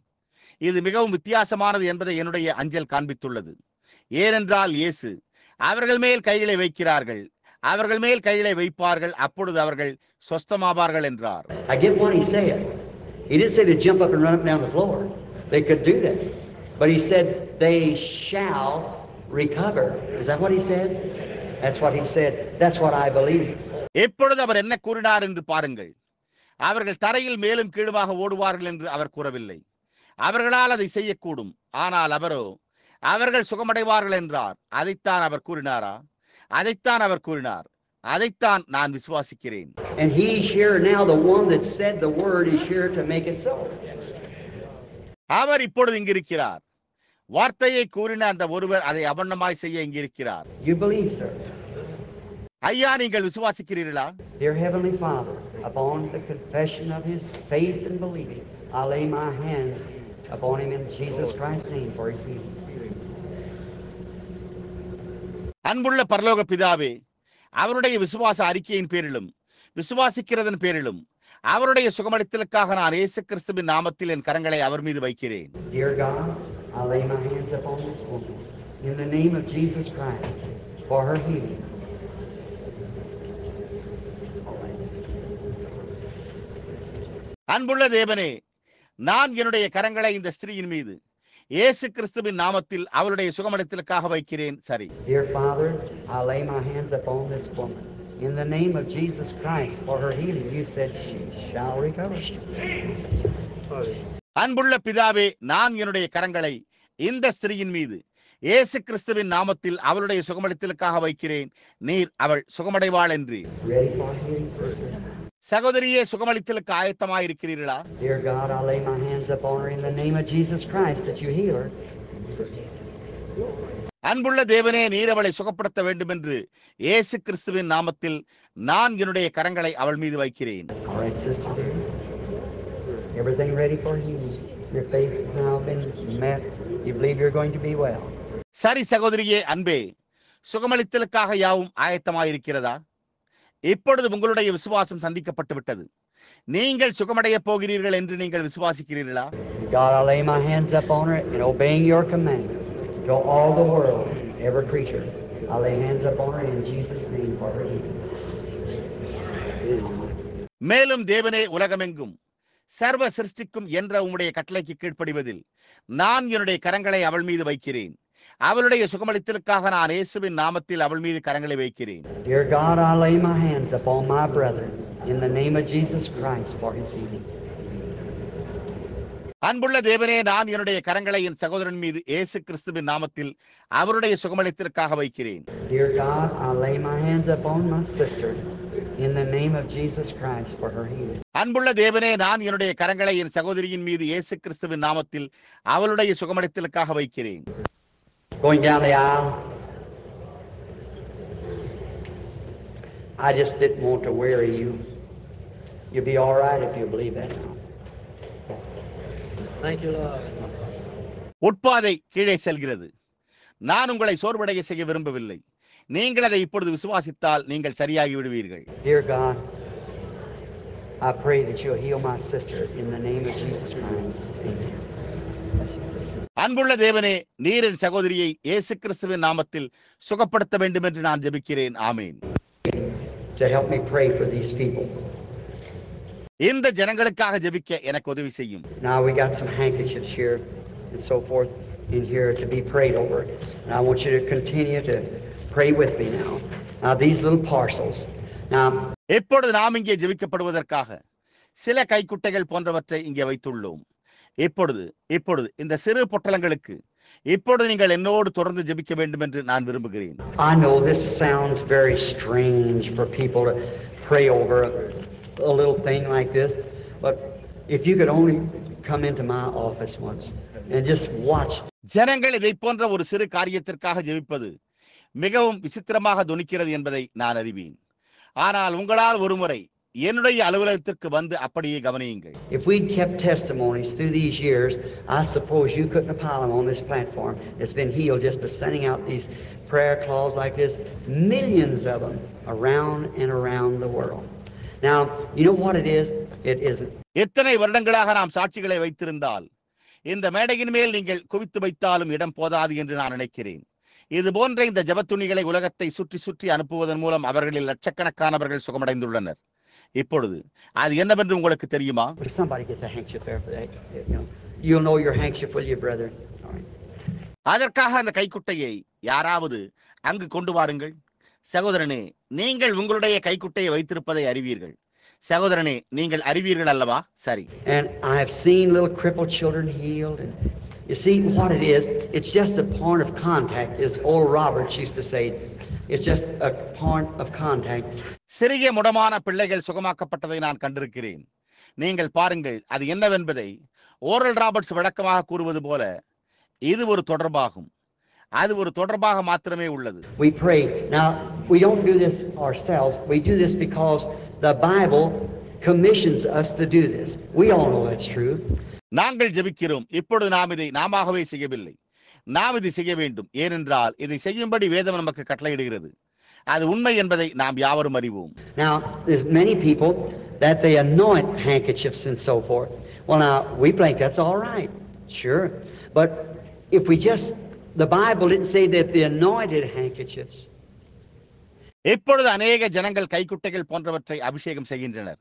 இது மிகவும் வித்தியாசமானது என்பதை என்னுடைய அஞ்சல் காண்பித்துள்ளது. ஏனென்றால் இயேசு அவர்கள் மேல் கைகளை வைக்கிறார்கள், அவர்கள் மேல் கைகளை வைப்பார்கள், அப்பொழுது அவர்கள் சொஸ்தமாவார்கள் என்றார். I get what he said. He didn't say to jump up and run up and down the floor. They could do that. But he said they shall recover. Is that what he said? That's what he said. That's what I believe. எப்பொழுது அவர் என்ன கூறினார் என்று பாருங்கள். அவர்கள் தரையில் மேலும் கீழுமாக ஓடுவார்கள் என்று அவர் கூறவில்லை. அவர்களால் அதை செய்யக்கூடும், ஆனால் அவரோ அவர்கள் சுகமடைவார்கள் என்றார். அதைத்தான் அவர் கூறினாரா? அதைத்தான் அவர் கூறினார். அதைத்தான் நான் விசுவாசிக்கிறேன். And he's here now, the one that said the word is here to make it so. அவர் இப்பொழுது இங்கிருக்கிறார். வார்த்தையை கூறின அந்த ஒருவர் அதை அவண்ணமாய் செய்ய இங்கிருக்கிறார். You believe, sir? ஐயா, நீங்கள் விசுவாசிக்கிறீர்களா? Dear Heavenly Father, upon the confession of his faith and believing, I lay my hands upon him in Jesus Christ's name for his healing. அன்புள்ள பரலோக பிதாவே, அவருடைய விசுவாச அறிக்கையின் பேரிலும் விசுவாசிக்கிறதன் பேரிலும் அவருடைய சுகமளித்தலுக்காக நான் இயேசு கிறிஸ்துவின் நாமத்தில் என் கரங்களை அவர் மீது வைக்கிறேன். Dear God, I lay my hands upon this woman in the name of Jesus Christ for her healing. அன்புள்ள தேவனே, நான் என்னுடைய கரங்களை இந்த ஸ்திரீயின் மீது இயேசு கிறிஸ்துவின் நாமத்தில் அவளுடைய சுகமளித்தலுக்காக வைக்கிறேன். சரி. Dear Father, I lay my hands upon this woman in the name of Jesus Christ for her healing. You said she shall recover. அன்புள்ள பிதாவே, நான் என்னுடைய கரங்களை இந்த ஸ்திரீயின் மீது இயேசு கிறிஸ்துவின் நாமத்தில் அவளுடைய சுகமளித்தலுக்காக வைக்கிறேன். நீர் அவள் சுகமடைவாள் என்று. Ready for healing, sister? சகோதரியே, சுகமளித்தலுக்கு ஆயத்தமாயிருக்கிறீர்களா? Dear God, I lay my hands upon her in the name of Jesus Christ that you heal her. அன்புள்ள தேவனே, நீர் அவளை சுகப்படுத்த வேண்டும் என்று இயேசு கிறிஸ்துவின் நாமத்தில் நான் என்னுடைய கரங்களை அவள் மீது வைக்கிறேன். All right, sister dear. Everything ready for healing. Your faith has now been met. You believe you're going to be well. சரி சகோதரியே, அன்பே, சுகமளித்தலுக்காக யாவும் ஆயத்தமாயிருக்கிறதா? இப்பொழுது உங்களுடைய விசுவாசம் சந்திக்கப்பட்டு விட்டது. நீங்கள் சுகமடைய போகிறீர்கள் என்று நீங்கள் விசுவாசிக்கிறீர்களா? God, I lay my hands upon her and obeying your commandment to all the world, every creature. I lay hands upon her in Jesus' name for her healing. மேலும் தேவனே, உலகமெங்கும் சர்வ சிருஷ்டிக்கும் என்ற உம்முடைய கட்டளைக்கு கீழ்ப்படிவதில் நான் என்னுடைய கரங்களை அவள் மீது வைக்கிறேன். அவளுடைய சுகமளித்தலுக்காக நான் இயேசுவின் நாமத்தில் அவள் மீது கரங்களை வைக்கிறேன். Dear God, I lay my hands upon my brother in the name of Jesus Christ for his healing. அன்புள்ள தேவனே, நான் என்னுடைய கரங்களை என் சகோதரன் மீது இயேசு கிறிஸ்துவின் நாமத்தில் அவருடைய சுகமளித்தலுக்காக வைக்கிறேன். Dear God, I lay my hands upon my sister in the name of Jesus Christ for her healing. அன்புள்ள தேவனே, நான் என்னுடைய கரங்களை என் சகோதரியின் மீது இயேசு கிறிஸ்துவின் நாமத்தில் அவளுடைய சுகமளித்தலுக்காக வைக்கிறேன். Going down the aisle, I just didn't want to weary you. You'll be all right if you believe that now. Thank you, Lord. உட்பாதை கீழே செல்கிறது. நான் உங்களை சோர்வடைய செய்ய விரும்பவில்லை. நீங்கள் அதை இப்பொழுது விசுவாசித்தால் நீங்கள் சரியாகி விடுவீர்கள். Dear God, I pray that you'll heal my sister in the name of Jesus Christ. Amen. அன்புள்ள தேவனே, நீர் என் சகோதரியை இயேசு கிறிஸ்துவின் நாமத்தில் சுகப்படுத்த வேண்டும் என்று நான் ஜெபிக்கிறேன். ஆமென். To help me pray for these people. இந்த ஜனங்களுக்காக ஜெபிக்க எனக்கு உதவி செய்யும். Now we got some handkerchiefs here and so forth in here to be prayed over. And I want you to continue to Pray with me now. Now these little parcels. Now, இப்பொழுது நாம் இங்கே ஜெபிக்கப்படுவதற்காக சில கைக்குட்டைகள் போன்றவற்றை இங்கே வைத்துள்ளோம். இப்பொழுது இந்த சிறு பொட்டலங்களுக்கு இப்பொழுது நீங்கள் என்னோடு தொடர்ந்து ஜெபிக்க வேண்டும் என்று நான் விரும்புகிறேன். I know this sounds very strange for people to pray over a little thing like this, but if you could only come into my office once and just watch. ஜனங்கள் இதை போன்ற ஒரு சிறு காரியத்திற்காக ஜெபிப்பது மிகவும் விசித்திரமாக தொனிக்கிறது என்பதை நான் அறிவேன். ஆனால் உங்களால் ஒருமுறை என்னுடைய அலுவலகத்திற்கு வந்து அப்படியே கவனியுங்கள். If we'd kept testimonies through these years, I suppose you couldn't have piled them on this platform that's been healed just by sending out these prayer claws like this, millions of them around and around the world. Now, you know what it is? It isn't. எத்தனை வருடங்களாக நாம் சாட்சிகளை வைத்திருந்தால் இந்த மேடையின் மேல் நீங்கள் குவித்து வைத்தாலும் இடம் போதாது என்று நான் நினைக்கிறேன். இது போன்ற இந்த ஜெபத்துணிகளை உலகத்தை சுற்றி சுற்றி அனுப்புவதன் மூலம் அவர்களில் லட்சக்கணக்கானவர்கள் சுகமடைந்துள்ளனர். இப்பொழுது அது என்னவென்று உங்களுக்கு தெரியுமா? Somebody get the handkerchief there for that. You'll know your handkerchief with your brother. All right. அதற்காக அந்த கைக்குட்டையை யாராவது அங்கு கொண்டு வாருங்கள். சகோதரனே, நீங்கள் உங்களுடைய கைக்குட்டையை வைத்திருப்பதை அறிவீர்கள். சகோதரனே, நீங்கள் அறிவீர்கள் அல்லவா? சரி. And I have seen little crippled children healed. And you see what it is? It's just a point of contact, as old Roberts used to say. It's just a point of contact. சிறிய முடமான பிள்ளைகள் சுகமாக்கப்பட்டதை நான் கண்டிருக்கிறேன். நீங்கள் பாருங்கள், அது என்னவென்பதை oral Roberts விளக்கமாக கூறுவது போல இது ஒரு தொடர்பாகும். அது ஒரு தொடர்பாக மாத்திரமே உள்ளது. We pray. Now, we don't do this ourselves. We do this because the Bible commissions us to do this. We all know that's true. நாங்கள் ஜெபிக்கிறோம். இப்பொழுது நாம் இதை நாமாகவே செய்யவில்லை. நாம் இதை செய்ய வேண்டும். ஏனென்றால் இதை செய்யும்படி வேதம் நமக்கு கட்டளையிடுகிறது. அது உண்மை என்பதை நாம் யாவரும் அறிவோம். Now, there's many people that they anoint handkerchiefs and so forth. Well, now, we think that's all right. Sure. But if we just, the Bible didn't say that the anointed handkerchiefs. இப்பொழுது அநேக ஜனங்கள் கைக்குட்டைகள் போன்றவற்றை அபிஷேகம் செய்கின்றனர்.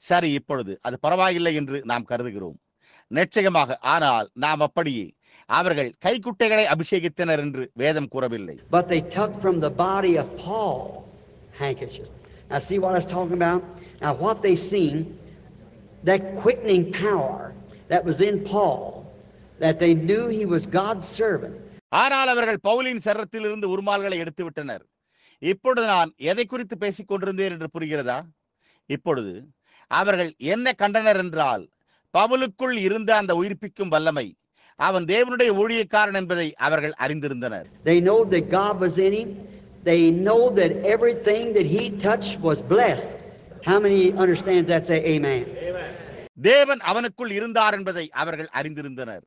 சரி, இப்பொழுது அது பரவாயில்லை என்று நாம் கருதுகிறோம். நிச்சயமாக. ஆனால் நாம் அப்படியே அவர்கள் கைக்குட்டைகளை அபிஷேகித்தனர் என்று வேதம் கூறவில்லை. But they took from the body of Paul handkerchiefs. Now see what I was talking about? Now what they seen, that quickening power that was in Paul, that they knew he was God's servant. ஆனால் அவர்கள் பவுலின் சரீரத்திலிருந்து உருமால்களை எடுத்து விட்டனர். இப்பொழுது நான் எதை குறித்து பேசிக் கொண்டிருந்தேன் என்று புரிகிறதா? இப்பொழுது அவர்கள் என்ன கண்டனர் என்றால், பவுலுக்குள் இருந்த அந்த உயிர்ப்பிக்கும் வல்லமை அவன் தேவனுடைய ஊழியக்காரன் என்பதை அவர்கள் அறிந்திருந்தனர். They know that God was in him. They know that everything that he touched was blessed. How many understands that? Say amen. தேவன் அவனுக்குள் இருந்தார் என்பதை அவர்கள் அறிந்திருந்தனர்.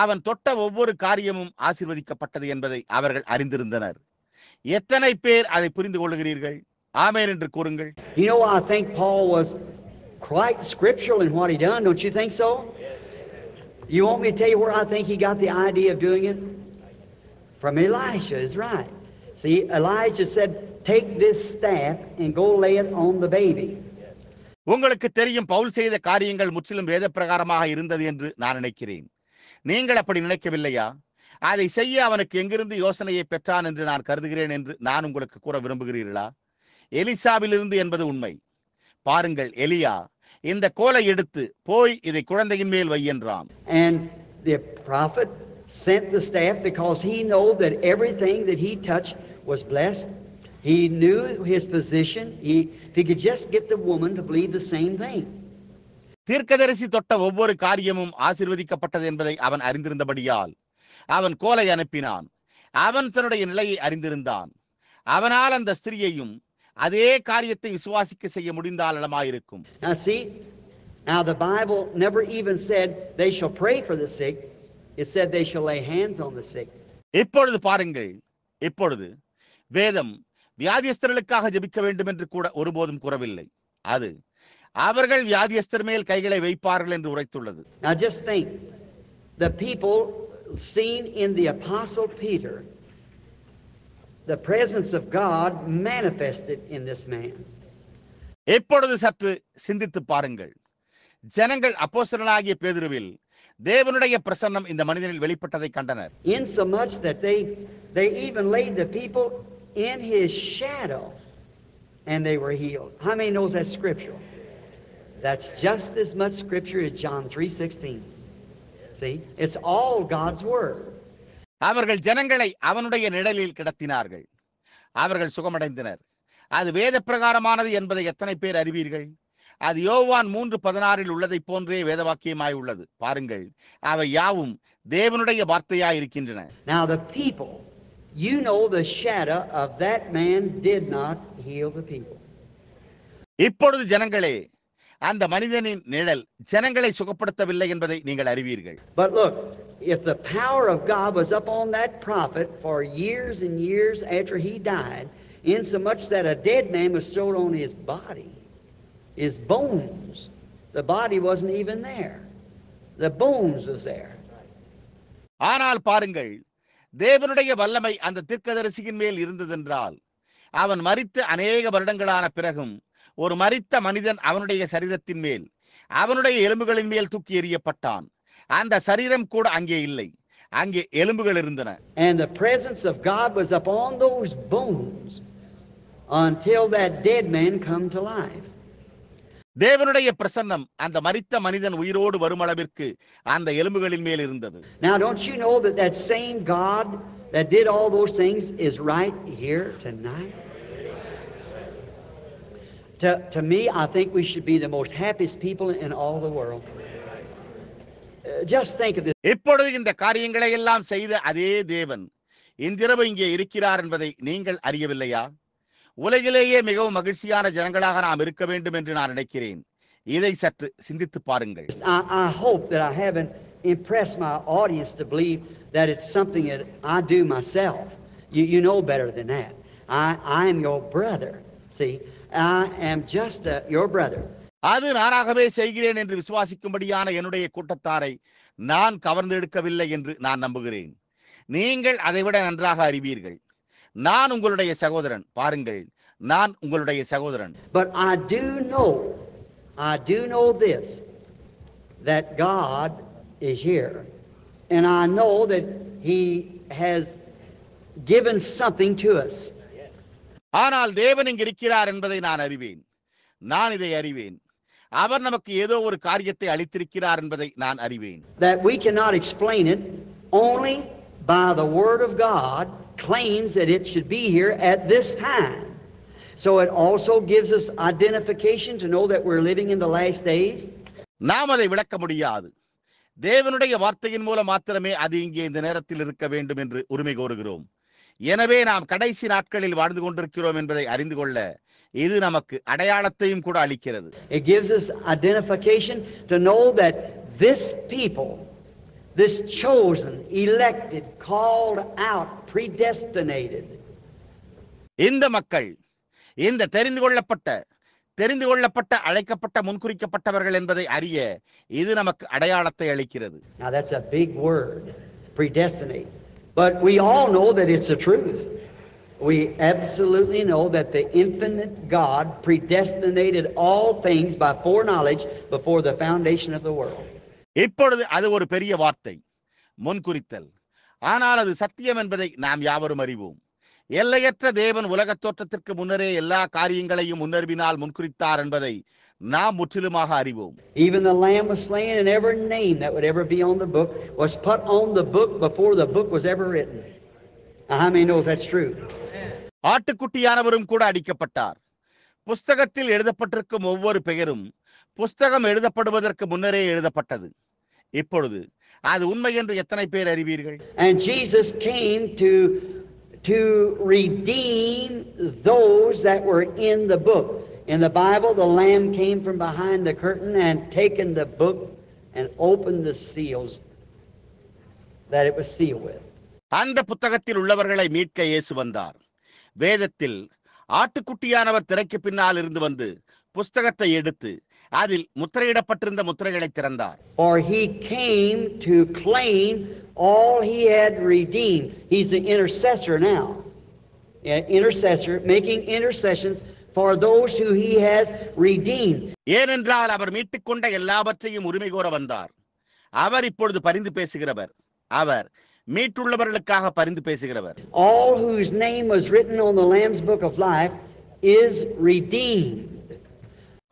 அவன் தொட்ட ஒவ்வொரு காரியமும் ஆசீர்வதிக்கப்பட்டது என்பதை அவர்கள் அறிந்திருந்தனர். எத்தனை பேர் அதை புரிந்து கொள்கிறீர்கள்? ஆமென் என்று கூறுங்கள். You know, I think Paul was quite scriptural in what he done. Don't you think so? You want me to tell you where I think he got the idea of doing it? From Elisha, is right. See, Elijah said, take this staff and go lay it on the baby. உங்களுக்கு தெரியும், பவுல் செய்த காரியங்கள் முற்றிலும் வேத பிரகாரமாக இருந்தது என்று நான் நினைக்கிறேன். நீங்கள் அப்படி நினைக்கவில்லையா? அதை செய்ய அவனுக்கு எங்கிருந்து யோசனையை பெற்றான் என்று நான் கருதுகிறேன் என்று நான் உங்களுக்கு கூற விரும்புகிறீர்களா? எலிசாவிலிருந்து என்பது உண்மை. பாருங்கள், எலியா இந்த கோலை எடுத்து போய் இதை குழந்தையின் மேல் வை என்றான். And the prophet sent the staff because he knew that everything that he touched was blessed. He knew his position. If he could just get the woman to believe the same thing. தீர்க்கதரிசி தொட்ட ஒவ்வொரு காரியமும் ஆசீர்வதிக்கப்பட்டது என்பதை அவன் அறிந்திருந்தபடியால் அவன் கோலை அனுப்பினான். அவன் தன்னுடைய நிலையை அறிந்திருந்தான். அவனால் அந்த ஸ்திரியையும் அதே காரியத்தை விசுவாசிக்க செய்ய முடிந்தால் நலமாயிருக்கும். Now see, now the Bible never even said they shall pray for the sick. It said they shall lay hands on the sick. இப்பொழுது பாருங்கள், இப்பொழுது வேதம் வியாதியஸ்தர்களுக்காக ஜெபிக்க வேண்டும் என்று கூட ஒருபோதும் கூறவில்லை. அது அவர்கள் வியாதியஸ்தர் மேல் கைகளை வைப்பார்கள் என்று உரைத்துள்ளது. Now just think, the people seen in the Apostle Peter, the presence of God manifested in this man. இப்பொழுது சற்று சிந்தித்து பாருங்கள். ஜனங்கள் அப்போஸ்தலனாகிய பேதுருவில் தேவனுடைய பிரசன்னம் இந்த மனிதனில் வெளிப்பட்டதை கண்டனர். In so much that they even laid the people in His shadow, and they were healed. How many knows that's scriptural? That's just as much scripture as John 3:16. See, it's all God's word. அவர்கள் ஜனங்களை அவனுடைய நிழலில் கிடத்தினார்கள், அவர்கள் சுகமடைந்தனர். அது வேத பிரகாரமானது என்பதை எத்தனை பேர் அறிவீர்கள்? அது யோவான் 3:16 உள்ளதை போன்றே வேதவாக்கியமாய் உள்ளது. பாருங்கள், அவை யாவும் தேவனுடைய வார்த்தையாய் இருக்கின்றன. Now the people, you know, the shadow of that man did not heal the people. இப்பொழுது ஜனங்களே, அந்த மனிதனின் நிழல் ஜனங்களை சுகப்படுத்தவில்லை என்பதை நீங்கள் அறிவீர்கள். But look, if the power of God was upon that prophet for years and years after he died, insomuch that a dead man was showed on his body, his bones, the body wasn't even there. The bones was there. ஆனால் பாருங்கள், தேவனுடைய வல்லமை அந்த தீர்க்கதரிசியின் மேல் இருந்ததென்றால், அவன் மரித்து அநேக வருடங்களான பிறகும் ஒரு மரித்த மனிதன் அவனுடைய சரீரத்தின் மேல், அவனுடைய எலும்புகளின் மேல் தூக்கி எறியப்பட்டான். அந்த சரீரம் கூட அங்கே இல்லை, அங்கே எலும்புகள் இருந்தன. And the presence of God was upon those bones until that dead man come to life. தேவனுடைய பிரசன்னம் அந்த மரித்த மனிதன் உயிரோடு வரும் அளவிற்கு அந்த எலும்புகளின் மேல் இருந்தது. Now don't you know that that same God that did all those things is right here tonight? To me, I think we should be the most happiest people in all the world. Just think of this. இப்பொழுது இந்த காரியங்களை எல்லாம் செய்த அதே தேவன் இன்றிரவு இங்கே இருக்கிறார் என்பதை நீங்கள் அறியவில்லையா? உலகிலேயே மிகவும் மகிழ்ச்சியான ஜனங்களாக நாம் இருக்க வேண்டும் என்று நான் நினைக்கிறேன். இதை சற்று சிந்தித்து பாருங்கள். I hope that I haven't impressed my audience to believe that it's something that I do myself. You know better than that. I am your brother. See, I am just your brother. அது நானாகவே செய்கிறேன் என்று விசுவாசிக்கும்படியான என்னுடைய கூட்டத்தாரை நான் கவர்ந்தெடுக்கவில்லை என்று நான் நம்புகிறேன். நீங்கள் அதைவிட நன்றாக அறிவீர்கள். நான் உங்களுடைய சகோதரன். பாருங்கள், நான் உங்களுடைய சகோதரன். But I do know this, that God is here, and I know that He has given something to us. ஆனால் தேவன் இங்கு இருக்கிறார் என்பதை நான் அறிவேன். நான் இதை அறிவேன். அவர் நமக்கு ஏதோ ஒரு காரியத்தை அளித்திருக்கிறார் என்பதை நான் அறிவேன். That we cannot explain it, only by the Word of God claims that it should be here at this time. So it also gives us identification to know that we're living in the last days. நாம் அதை விளக்க முடியாது. தேவனுடைய வார்த்தையின் மூலம் மாத்திரமே அது இங்கே இந்த நேரத்தில் இருக்க வேண்டும் என்று உரிமை கோருகிறோம். எனவே நாம் கடைசி நாட்களில் வாழ்ந்து கொண்டிருக்கிறோம் என்பதை அறிந்து கொள்ள இது நமக்கு அடையாளத்தையும் கூட அளிக்கிறது. It gives us identification to know that this people, this chosen, elected, called out, predestinated. இந்த மக்கள், இந்த தெரிந்து கொள்ளப்பட்ட அழைக்கப்பட்ட முன்குறிக்கப்பட்டவர்கள் என்பதை அறிய இது நமக்கு அடையாளத்தை அளிக்கிறது. Now that's a big word, predestinate. But we all know that it's the truth. We absolutely know that the infinite God predestinated all things by foreknowledge before the foundation of the world. இப்பொழுது அது ஒரு பெரிய வார்த்தை, முன்குறித்தல். ஆனால் அது சத்தியம் என்பதை நாம் யாவரும் அறிவோம். எல்லையற்ற தேவன் உலகத் தோற்றத்திற்கு முன்னரே எல்லா காரியங்களையும் முன்னறிவினால் முன்குறித்தார் என்பதை நாம் முற்றிலுமாக அறிவோம். Even the lamb was slain, and every name that would ever be on the book was put on the book before the book was ever written. Now, how many knows that's true? ஆட்டுக்குட்டியானவரும் கூட அடிக்கப்பட்டார். புஸ்தகத்தில் எழுதப்பட்டிருக்கும் ஒவ்வொரு பெயரும் புஸ்தகம் எழுதப்படுவதற்கு முன்னரே எழுதப்பட்டது. இப்பொழுது அது உண்மை என்று எத்தனை பேர் அறிவீர்கள்? And Jesus came to redeem those that were in the book. In the Bible, the Lamb came from behind the curtain and taken the book and opened the seals that it was sealed with. அந்த புத்தகத்தில் உள்ளவர்களை மீட்க இயேசு வந்தார். வேதத்தில் ஆட்டுக்குட்டியானவர் திரைக்கு பின்னால் இருந்து வந்து புஸ்தகத்தை எடுத்து அதில் முத்திரையிடப்பட்டிருந்த முத்திரைகளை திறந்தார். For he came to claim all he had redeemed. He's the intercessor now. Intercessor, making intercessions for those who he has redeemed. ஏனென்றால் அவர் மீட்டுக்கொண்ட எல்லாவற்றையும் உரிமை கோர வந்தார். அவர் இப்பொழுது பரிந்து பேசுகிறவர். அவர் மீட்டுள்ளவர்களுக்காக பரிந்து பேசுகிறவர். All whose name was written on the Lamb's book of life is redeemed.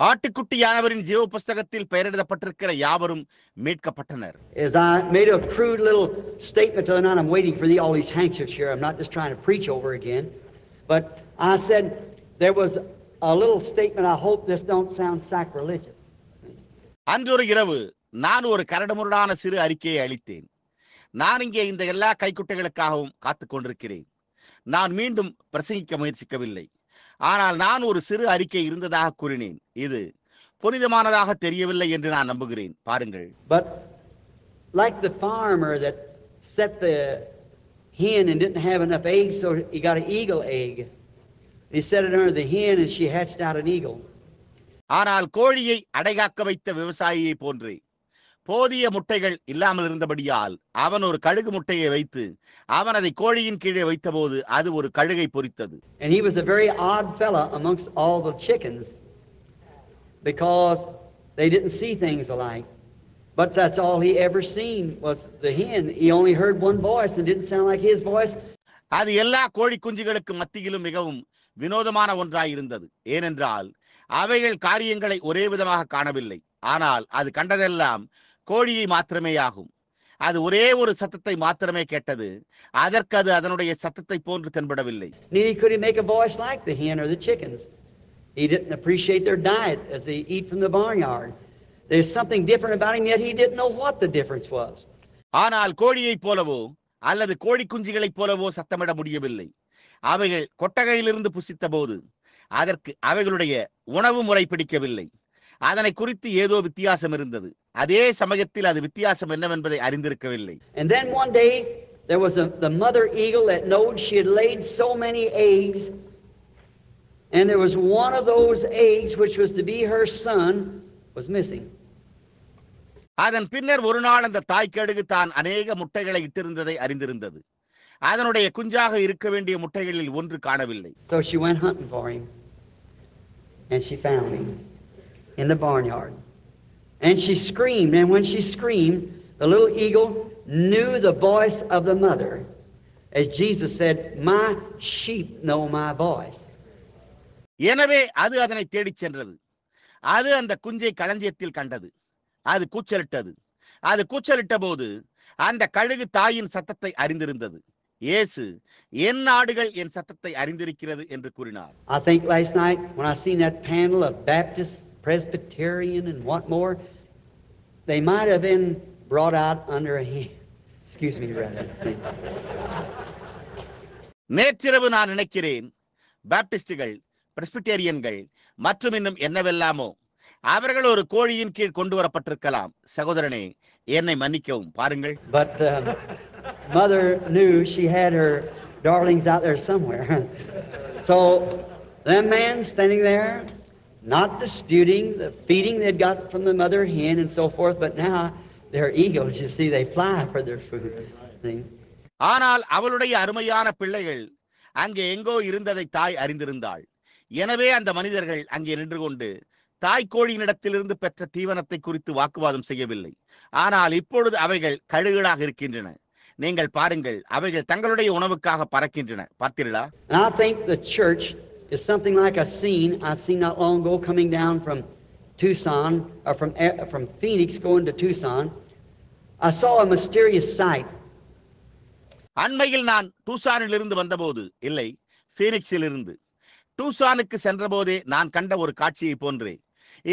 ஆட்டுக்குட்டியானவரின் ஜீவ புஸ்தகத்தில் பெயரிடப்பட்டிருக்கிற யாவரும் மீட்கப்பட்டனர். As I made a crude little statement the other night, I'm waiting for all these handkerchiefs here. I'm not just trying to preach over again, but I said there was a little statement. I hope this don't sound sacrilegious. அன்று ஒரு இரவு நான் ஒரு கரடுமுரடான சிறு அறிக்கையை அளித்தேன். நான் இங்கே இந்த எல்லா கைக்குட்டைகளுக்காகவும் காத்துக் கொண்டிருக்கிறேன். நான் மீண்டும் பிரசங்கிக்க முயற்சிக்கவில்லை. ஆனால் நான் ஒரு சிறு அறிக்கை இருந்ததாக கூறினேன். இது புனிதமானதாக தெரியவில்லை என்று நான் நம்புகிறேன். பாருங்கள். But like the farmer that set the hen and didn't have enough eggs, so he got an eagle egg. He set it under the hen and she hatched out an eagle. ஆனால் கோழியை அடைகாக்க வைத்த விவசாயியை போன்றே போதிய முட்டைகள் இல்லாமல் இருந்தபடியால் அவன் ஒரு கழுகு முட்டையை வைத்து அவன் அதை கோழியின் கீழே வைத்தபோது அது ஒரு கழுகை பொரித்தது. And he was a very odd fella amongst all the chickens because they didn't see things alike. But that's all he ever seen was the hen. He only heard one voice and didn't sound like his voice. அது எல்லா கோழி குஞ்சுகளுக்கு மத்தியிலும் மிகவும் வினோதமான ஒன்றாயிருந்தது. ஏனென்றால் அவைகள் காரியங்களை ஒரே விதமாக காணவில்லை. ஆனால் அது கண்டதெல்லாம் கோழியை மாத்திரமேயாகும். அது ஒரே ஒரு சத்தத்தை மாத்திரமே கேட்டது. அதற்கு அது அதனுடைய சத்தத்தை போன்று தென்படவில்லை. Neither could he make a voice like the hen or the chickens. He didn't appreciate their diet as they eat from the barnyard. There's something different about him, yet he didn't know what the difference was. ஆனால் கோழியைப் போலவோ அல்லது கோழி குஞ்சுகளைப் போலவோ சத்தமிட முடியவில்லை. அவைகள் கொட்டகையிலிருந்து புசித்த போது அதற்கு அவைகளுடைய உணவு முறை பிடிக்கவில்லை. அதனை குறித்து ஏதோ வித்தியாசம் இருந்தது. அதே சமயத்தில் அது வித்தியாசம் என்னவென்பதை அறிந்திருக்கவில்லை. And then one day there was the mother eagle that knowed she had laid so many eggs, and there was one of those eggs which was to be her son was missing. அதன் பின்னர் ஒரு நாள் அந்த தாய்க்கழுகு தான் அநேக முட்டைகளை இட்டிருந்ததை அறிந்திருந்தது. அதனுடைய குஞ்சாக இருக்க வேண்டிய முட்டைகளில் ஒன்று காணவில்லை. So she went hunting for him, and she found him in the barnyard. And she screamed, and when she screamed, the little eagle knew the voice of the mother. As Jesus said, "My sheep know my voice." எனவே அது அதனை தேடிச் சென்றது. அது அந்த குஞ்சை களஞ்சியத்தில் கண்டது. அது கூச்சலிட்டது. அது கூச்சலிட்ட போது அந்த கழுகு தாயின் சத்தத்தை அறிந்திருந்தது. இயேசு என் ஆடுகள் என் சத்தத்தை அறிந்திருக்கிறது என்று கூறினார். I think last night when I seen that panel of Baptist, Presbyterian and what more, they might have been brought out under a hand. Excuse me, brother. நேற்றிரவு நான் நினைக்கிறேன் பாப்டிஸ்டுகள், பிரெஸ்பிட்டேரியன்கள் மற்றும் இன்னும் என்னவெல்லாமோ அவர்கள் ஒரு கோழியின் கீழ் கொண்டு வரப்பட்டிருக்கலாம். சகோதரனே, என்னை மன்னிக்கவும். பாருங்கள். But mother knew she had her darlings out there somewhere. So that man standing there, not disputing the feeding they'd got from the mother hen and so forth, but now they're eagles. You see, they fly for their food. See? ஆனால் அவளுடைய அருமையான பிள்ளைகள் அங்கே எங்கோ இருந்ததை தாய் அறிந்திருந்தாள். எனவே அந்த மனிதர்கள் அங்கே நின்று கொண்டு தாய்க்கோழியினிடத்திலிருந்து பெற்ற தீவனத்தை குறித்து வாக்குவாதம் செய்யவில்லை. ஆனால் இப்பொழுது அவைகள் கழுகுகளாக இருக்கின்றன. நீங்கள் பாருங்கள், அவைகள் தங்களுடைய உணவுக்காக பறக்கின்றன. பார்த்தீர்களா? I think the church is something like a scene I seen not long ago coming down from Tucson or from Phoenix going to Tucson. I saw a mysterious sight. அண்மையில் நான் டூசானில் இருந்து வந்தபோது, இல்லை, பீனிக்ஸில் இருந்து டூசானுக்கு சென்றபோதே நான் கண்ட ஒரு காட்சியை போன்றே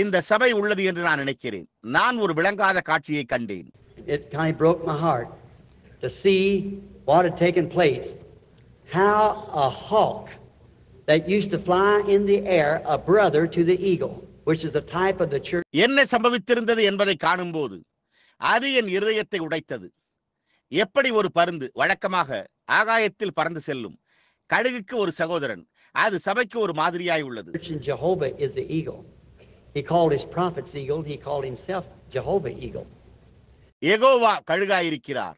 இந்த சபை உள்ளது என்று நான் நினைக்கிறேன். நான் ஒரு விளங்காத காட்சியை கண்டேன். It kind of broke my heart to see what had taken place. How a hawk that used to fly in the air, a brother to the eagle, which is a type of the church. என்ன சம்பவித்திருந்தது என்பதை காணும்போது அது என் இருதயத்தை உடைத்தது. எப்படி ஒரு பருந்து வழக்கமாக ஆகாயத்தில் பறந்து செல்லும் கழுகுக்கு ஒரு சகோதரன், அது சபைக்கு ஒரு மாதிரியாய் உள்ளது. Jehovah is the eagle. He called his prophets eagle. He called himself Jehovah eagle. Jehovah கழுகாயிருக்கிறார்.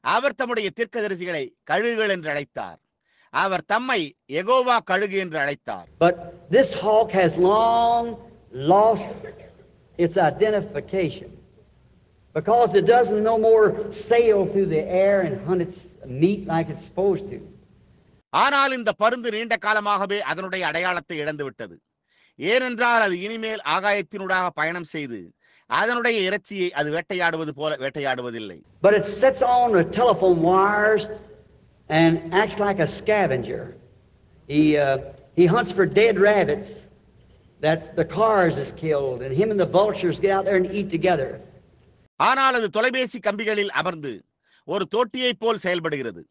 அவர் தம்முடைய தீர்க்கதரிசிகளை கழுகுகள் என்று அழைத்தார். அவர் தம்மை யெகோவா கழுகு என்று அழைத்தார். But this hawk has long lost its identification. because it doesn't no more sail through the air and hunt its meat like it's supposed to. ஆனால் இந்த பருந்து நீண்ட காலமாகவே அதனுடைய அடையாளத்தை இழந்து விட்டது. ஏனென்றால் அது இனிமேல் ஆகாயத்தினூடாக பயணம் செய்து அதனுடைய இறைச்சியை அது வேட்டையாடுவது போல வேட்டையாடுவதில்லை. But it sits on the telephone wires and acts like a scavenger. He hunts for dead rabbits that the cars has killed, and him and the vultures get out there and eat together. ஆனால் அது தொலைபேசி கம்பிகளில் அமர்ந்து ஒரு தோட்டியை போல் செயல்படுகிறது.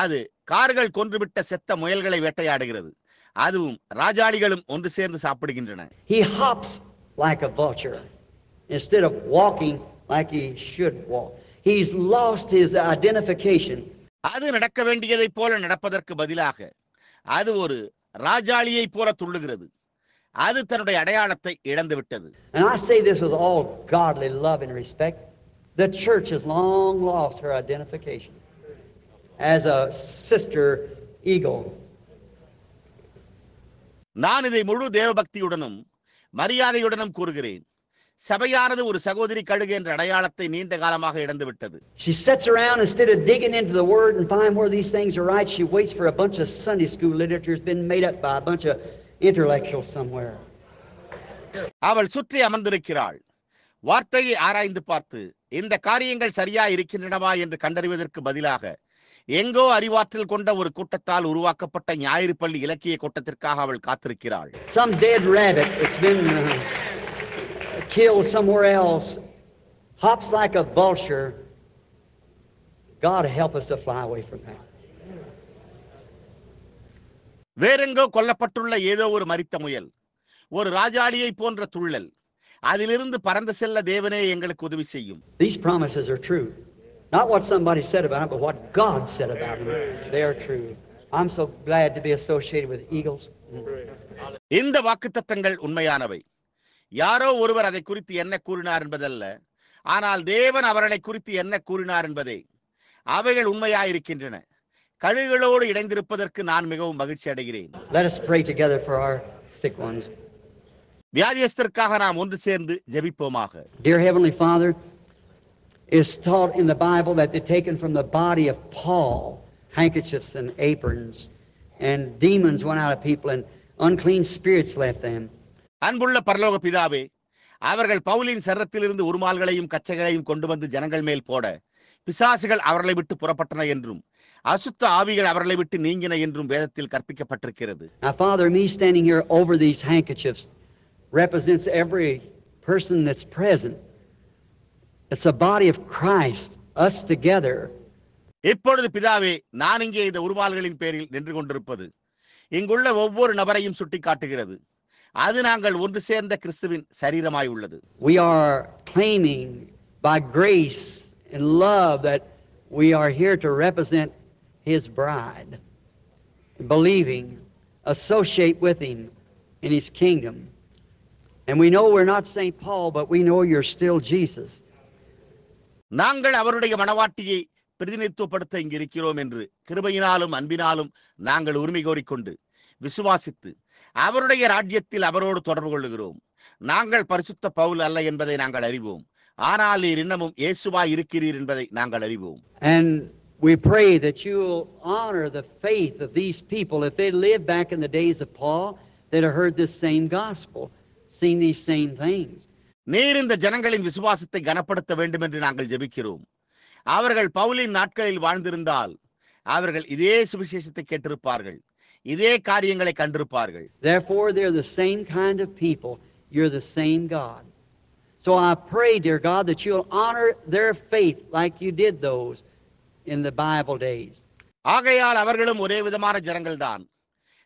அது கார்கள் கொன்றுவிட்ட செத்த முயல்களை வேட்டையாடுகிறது. அதுவும் ராஜாளிகளும் ஒன்று சேர்ந்து சாப்பிடுகின்றன. He hops like a vulture instead of walking like he should walk. He's lost his identification. அது நடக்க வேண்டியதைப் போல நடப்பதற்கு பதிலாக அது ஒரு ராஜாளியை போல துள்ளுகிறது. அது தன்னுடைய அடையாளத்தை இழந்து விட்டது. And I say this with all godly love and respect. The church has long lost her identification as a sister eagle. நான் இதை முழு தேவபக்தியுடனும் மரியாதையுடனும் கூறுகிறேன். சபையானது ஒரு சகோதரி கழுகு என்ற அடையாளத்தை நீண்ட காலமாக இழந்து விட்டது. She sits around instead of digging into the Word and find where these things are right. She waits for a bunch of Sunday school literature has been made up by a bunch of intellectuals somewhere. அவள் சுற்றி அமர்ந்திருக்கிறாள். வார்த்தையை ஆராய்ந்து பார்த்து இந்த காரியங்கள் சரியா இருக்கின்றனவா என்று கண்டறிவதற்கு பதிலாக எங்கோ அறிவாற்றல் கொண்ட ஒரு கூட்டத்தால் உருவாக்கப்பட்ட ஞாயிறு பள்ளி இலக்கிய கூட்டத்திற்காக அவள் காத்திருக்கிறாள். Some dead rabbit that's been killed somewhere else hops like a vulture. God help us to fly away from that. வேறெங்கோ கொல்லப்பட்டுள்ள ஏதோ ஒரு மரித்த முயல், ஒரு ராஜாளியை போன்ற துள்ளல், அதிலிருந்து பறந்து செல்ல தேவனே எங்களுக்கு உதவி செய்யும். These promises are true. Not what somebody said about them, but what God said about them. They are true. I'm so glad to be associated with eagles. இந்த வாக்குத்தத்தங்கள் உண்மையானவை. யாரோ ஒருவர் அதை குறித்து என்ன கூறினார் என்பதல்ல, ஆனால் தேவன் அவர்களை குறித்து என்ன கூறினார் என்பதே. அவைகள் உண்மையாயிருக்கின்றன. கழுகுகளோடு இணைந்திருப்பதற்கு நான் மிகவும் மகிழ்ச்சி அடைகிறேன். Let us pray together for our sick ones. வியாதியஸ்தருக்காக நாம் ஒன்று சேர்ந்து ஜெபிப்போமாக. Dear Heavenly Father, it's taught in the Bible that they're taken from the body of Paul, handkerchiefs and aprons, and demons went out of people and unclean spirits left them. அன்புள்ள பரலோக பிதாவே, அவர்கள் பவுலின் சரத்திலிருந்து உருமால்களையும் கச்சைகளையும் கொண்டு வந்து ஜனங்கள் மேல் போட பிசாசுகள் அவர்களை விட்டு புறப்பட்டன என்றும் அசுத்த ஆவிகள் அவர்களை விட்டு நீங்கின என்றும் வேதத்தில் கற்பிக்கப்பட்டிருக்கிறது. Now, Father, me standing here over these handkerchiefs represents every person that's present. It's a body of Christ, us together. இப்பொழுது பிதாவே, நான் இங்கே இந்த உருமால்களின் பேரில் நின்று கொண்டிருப்பது இங்குள்ள ஒவ்வொரு நபரையும் சுட்டி காட்டுகிறது. அது நாங்கள் ஒன்று சேர்ந்த கிறிஸ்துவின் சரீரமாய் உள்ளது. We are claiming by grace and love that we are here to represent His bride, believing, associate with Him in His kingdom. And we know we're not St. Paul, but we know you're still Jesus. நாங்கள் அவருடைய மனவாட்டியை பிரதிநிதித்துவப்படுத்த இங்கிருக்கிறோம் என்று கிருபையினாலும் அன்பினாலும் நாங்கள் உரிமை கோரிக்கொண்டு விசுவாசித்து அவருடைய ராஜ்யத்தில் அவரோடு தொடர்பு கொள்ளுகிறோம். நாங்கள் பரிசுத்த பவுல் அல்ல என்பதை நாங்கள் அறிவோம். ஆனால் நீர் இன்னமும் இயேசுவாய் இருக்கிறீர் என்பதை நாங்கள் அறிவோம். And we pray that you'll honor the faith of these people. If they lived back in the days of Paul, they'd have heard this same gospel, seen these same things. நீர் இந்த ஜனங்களின் விசுவாசத்தை கனப்படுத்த வேண்டும் என்று நாங்கள் ஜெபிக்கிறோம். அவர்கள் பவுலின் நாட்களில் வாழ்ந்திருந்தால் அவர்கள் இதே சுவிசேஷத்தை கேட்டிருப்பார்கள், இதே காரியங்களை கண்டிருப்பார்கள். Therefore, they're the same kind of people. You're the same God. So I pray, dear God, that you'll honor their faith like you did those in the Bible days. ஆகையால் அவர்களும் ஒரே விதமான ஜனங்கள்தான்.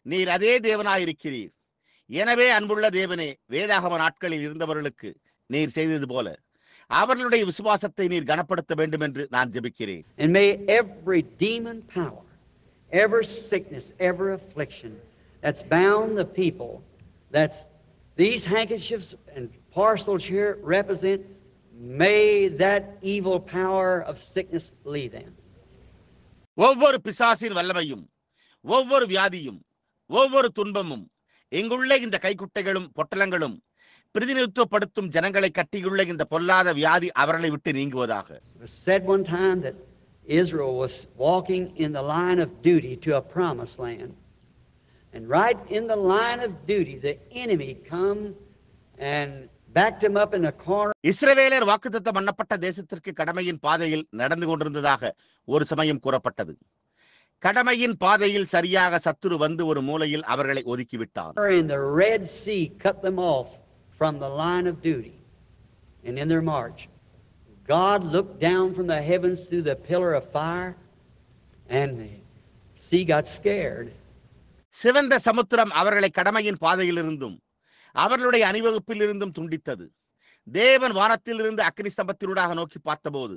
நீர் அதே தேவனாயிருக்கிறீர். எனவே அன்புள்ள தேவனே, வேதாகம நாட்களில் இருந்தவர்களுக்கு நீர் செய்தது போல அவர்களுடைய விசுவாசத்தை நீர் கனப்படுத்த வேண்டும் என்று நான் ஜெபிக்கிறேன். And may every demon power, every sickness, every affliction that's bound the people, that's these handkerchiefs and parcels here represent, may that evil power of sickness leave them. ஒவ்வொரு பிசாசின் வல்லமையும் ஒவ்வொரு வியாதியும் ஒவ்வொரு துன்பமும் இங்குள்ள இந்த கைக்குட்டைகளும் பொட்டலங்களும் பிரதிநிதித்துவப்படுத்தும் ஜனங்களை கட்டியுள்ள இந்த பொல்லாத வியாதி அவர்களை விட்டு நீங்குவதாக. It was said one time that Israel was walking in the line of duty to a promised land. And right in the line of duty, the enemy come and backed him up in a corner. இஸ்ரவேலர் வாக்குத்தத்தம் பண்ணப்பட்ட தேசத்திற்கு கடமையின் பாதையில் நடந்து கொண்டிருந்ததாக ஒரு சமயம் கூறப்பட்டது. கடமையின் பாதையில் சரியாக சத்துரு வந்து ஒரு மூலையில் அவர்களை ஒதுக்கிவிட்டார். And the Red Sea cut them off from the line of duty. And in their march, God looked down from the heavens through the pillar of fire, and the sea got scared. சிவந்த சமுத்திரம் அவர்களை கடமையின் பாதையிலிருந்தும் அவர்களுடைய அணிவகுப்பில் இருந்தும் துண்டித்தது. தேவன் வானத்திலிருந்து அக்கினி ஸ்தம்பத்தினூடாக நோக்கி பார்த்தபோது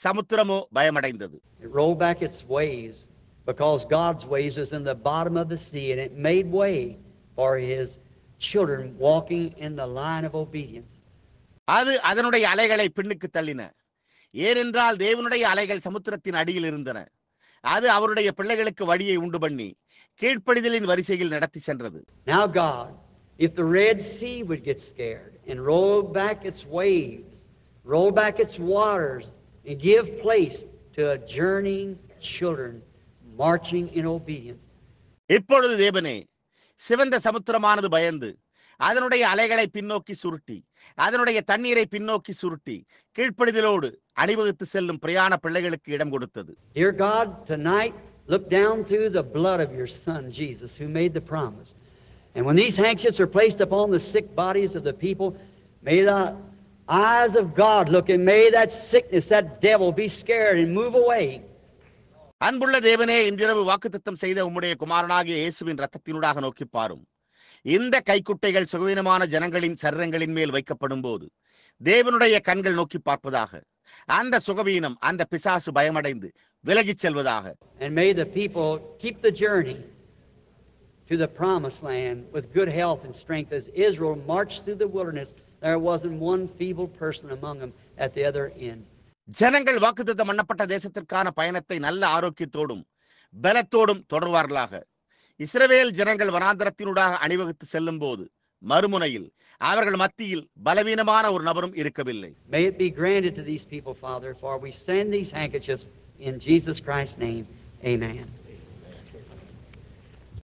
சமுத்திரமோ பயமடைந்தது. It rolled back its waves because God's waves is in the bottom of the sea, and it made way for His children walking in the line of obedience. அது அதனுடைய அலைகளை பின்னுக்கு தள்ளின. ஏனென்றால் தேவனுடைய அலைகள் சமுத்திரத்தின் அடியில் இருந்தன. அது அவருடைய பிள்ளைகளுக்கு வழியை உண்டு பண்ணி கீழ்ப்படிதலின் வரிசையில் நடத்தி சென்றது. Now God, if the Red Sea would get scared and roll back its waves, roll back its waters, and give place to a journeying children marching in obedience. இப்பொழுது தேவனே, சிவந்த சமுத்திரமானது பயந்து அதனுடைய அலைகளை பின்னோக்கி சுருட்டி அதனுடைய தண்ணீரை பின்னோக்கி சுருட்டி கீழ்ப்படிதலோடு அணிவகுத்து செல்லும் பிரயாண பிள்ளைகளுக்கு இடம் கொடுத்தது. Dear God, tonight look down through the blood of your Son Jesus, who made the promise. And when these handkerchiefs are placed upon the sick bodies of the people, may the eyes of God look, and may that sickness, that devil, be scared and move away. அன்புள்ள தேவனே, இன்றிரவு வாக்குத்தத்தம் செய்த உம்முடைய குமாரனாகிய இயேசுவின் இரத்தத்தினூடாக நோக்கி பாரும். இந்த கைக்குட்டைகள் சுகவீனமான ஜனங்களின் சரீரங்களின் மேல் வைக்கப்படும் போது தேவனுடைய கண்கள் நோக்கி பார்ப்பதாக. அந்த சுகவீனம், அந்த பிசாசு பயமடைந்து விலகிச் செல்வதாக. And may the people keep the journey to the promised land with good health and strength. As Israel marched through the wilderness, there wasn't one feeble person among them at the other end. ஜனங்கள் வாக்குத்தத்தம் பண்ணப்பட்ட தேசத்திற்கான பயணத்தை நல்ல ஆரோக்கியத்தோடும் பலத்தோடும் தொடர்வார்களாக. இஸ்ரவேல் ஜனங்கள் வனாந்தரத்தினூடாக அணிவகுத்து செல்லும் போது மறுமுனையில் அவர்கள் மத்தியில் பலவீனமான ஒரு நபரும் இருக்கவில்லை. May it be granted to these people, Father, for we send these handkerchiefs in Jesus Christ's name. Amen.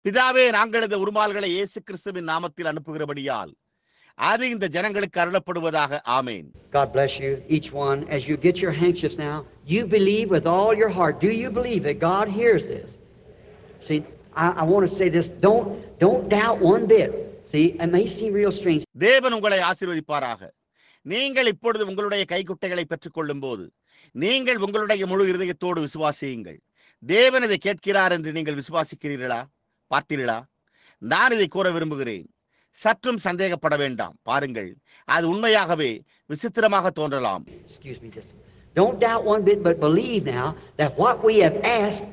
பிதாவே, நாங்கள் இந்த உருமால்களை இயேசு கிறிஸ்துவின் நாமத்தில் அனுப்புகிறபடியால் அது இந்த ஜனங்களுக்கு அருளப்படுவதாக. ஆமேன். God bless you, each one. As you get your handkerchiefs now, you believe with all your heart. Do you believe that God hears this? See, I want to say this. Don't doubt one bit. See, it may seem real strange. தேவன் உங்களை ஆசீர்வதிப்பாராக. நீங்கள் இப்பொழுது உங்களுடைய கைக்குட்டைகளை பெற்றுக் கொள்ளும் போது நீங்கள் உங்களுடைய முழு இருதயத்தோடு விசுவாசியுங்கள். தேவன் இதை கேட்கிறார் என்று நீங்கள் விசுவாசிக்கிறீர்களா? பார்த்தீர்களா? நான் இதை கூற விரும்புகிறேன். சற்றும் சந்தேகப்பட வேண்டாம். பாருங்கள், அது உண்மையாகவே விசித்திரமாக தோன்றலாம். Excuse me, just don't doubt one bit, but believe now that what we have asked,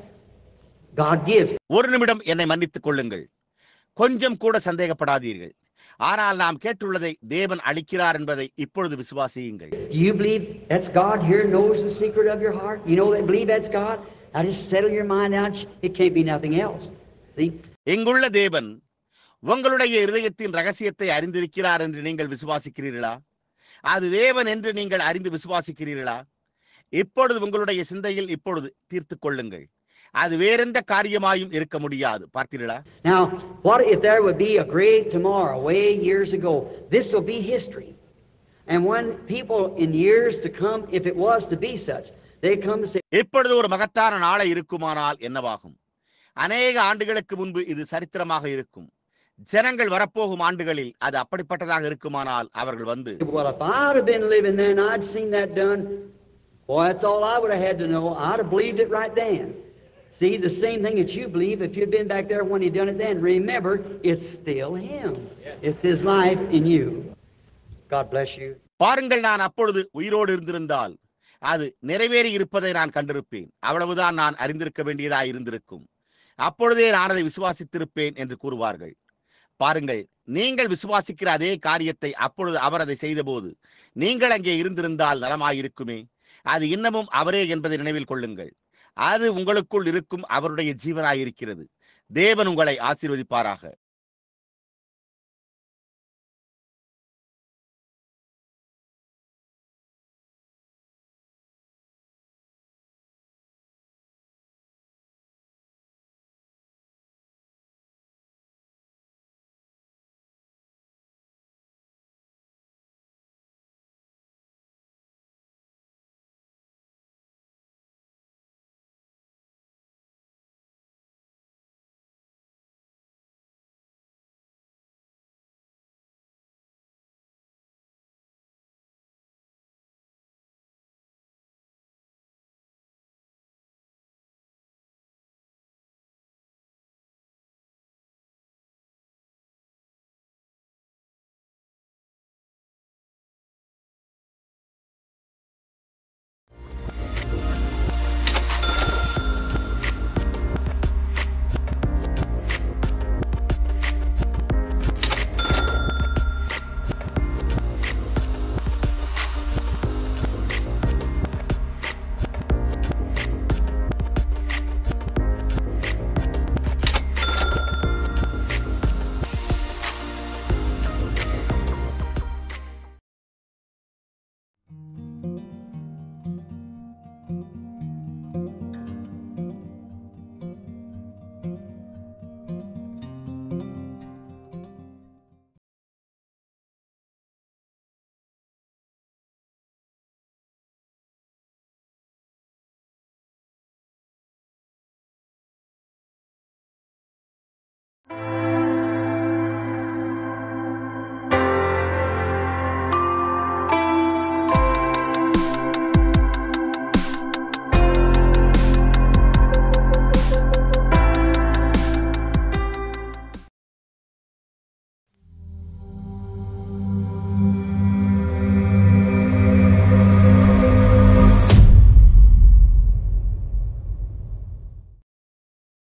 God gives. ஒரு நிமிடம் என்னை மன்னித்துக் கொள்ளுங்கள். கொஞ்சம் கூட சந்தேகப்படாதீர்கள். ஆனால் நாம் கேட்டுள்ளதை தேவன் அளிக்கிறார் என்பதை இப்பொழுது விசுவாசியுங்கள். Do you believe that's God here knows the secret of your heart? You know that believe that's God? Now just settle your mind down. It can't be nothing else. See? இங்குள்ள தேவன் உங்களுடைய இருதயத்தின் ரகசியத்தை அறிந்திருக்கிறார் என்று நீங்கள் விசுவாசிக்கிறீர்களா? அது தேவன் என்று நீங்கள் அறிந்து விசுவாசிக்கிறீர்களா? இப்பொழுது உங்களுடைய சிந்தையில் இப்பொழுது தீர்த்துக் கொள்ளுங்கள். அது வேறெந்த காரியமாயும் இருக்க முடியாது. பார்த்தீர்களா? Now, what if there would be a great tomorrow, way years ago? This will be history. And when people in years to come, if it was to be such, they come to say, இப்பொழுது ஒரு மகத்தான நாளை இருக்குமானால் என்னவாகும்? அநேக ஆண்டுகளுக்கு முன்பு இது சரித்திரமாக இருக்கும். ஜனங்கள் வரப்போகும் ஆண்டுகளில் அது அப்படிப்பட்டதாக இருக்குமானால் அவர்கள் வந்து, well, if I'd have been living then, I'd seen that done. Boy, that's all I would have had to know. I'd have believed it right then. See, the same thing that you believe, if you'd been back there when he done it then, remember, it's still him. It's his life in you. God bless you. பாருங்கள், நான் அப்பொழுது உயிரோடு இருந்திருந்தால் அது நிறைவேறி இருப்பதை நான் கண்டிருப்பேன். அவ்வளவுதான் நான் அறிந்திருக்க வேண்டியதாக இருந்திருக்கும். அப்பொழுதே நான் அதை விசுவாசித்திருப்பேன் என்று கூறுவார்கள். பாருங்கள், நீங்கள் விசுவாசிக்கிற அதே காரியத்தை அப்பொழுது அவர் அதை செய்தபோது நீங்கள் அங்கே இருந்திருந்தால் நலமாயிருக்குமே. அது இன்னமும் அவரே என்பதை நினைவில் கொள்ளுங்கள். அது உங்களுக்குள் இருக்கும் அவருடைய ஜீவனாயிருக்கிறது. தேவன் உங்களை ஆசீர்வதிப்பாராக.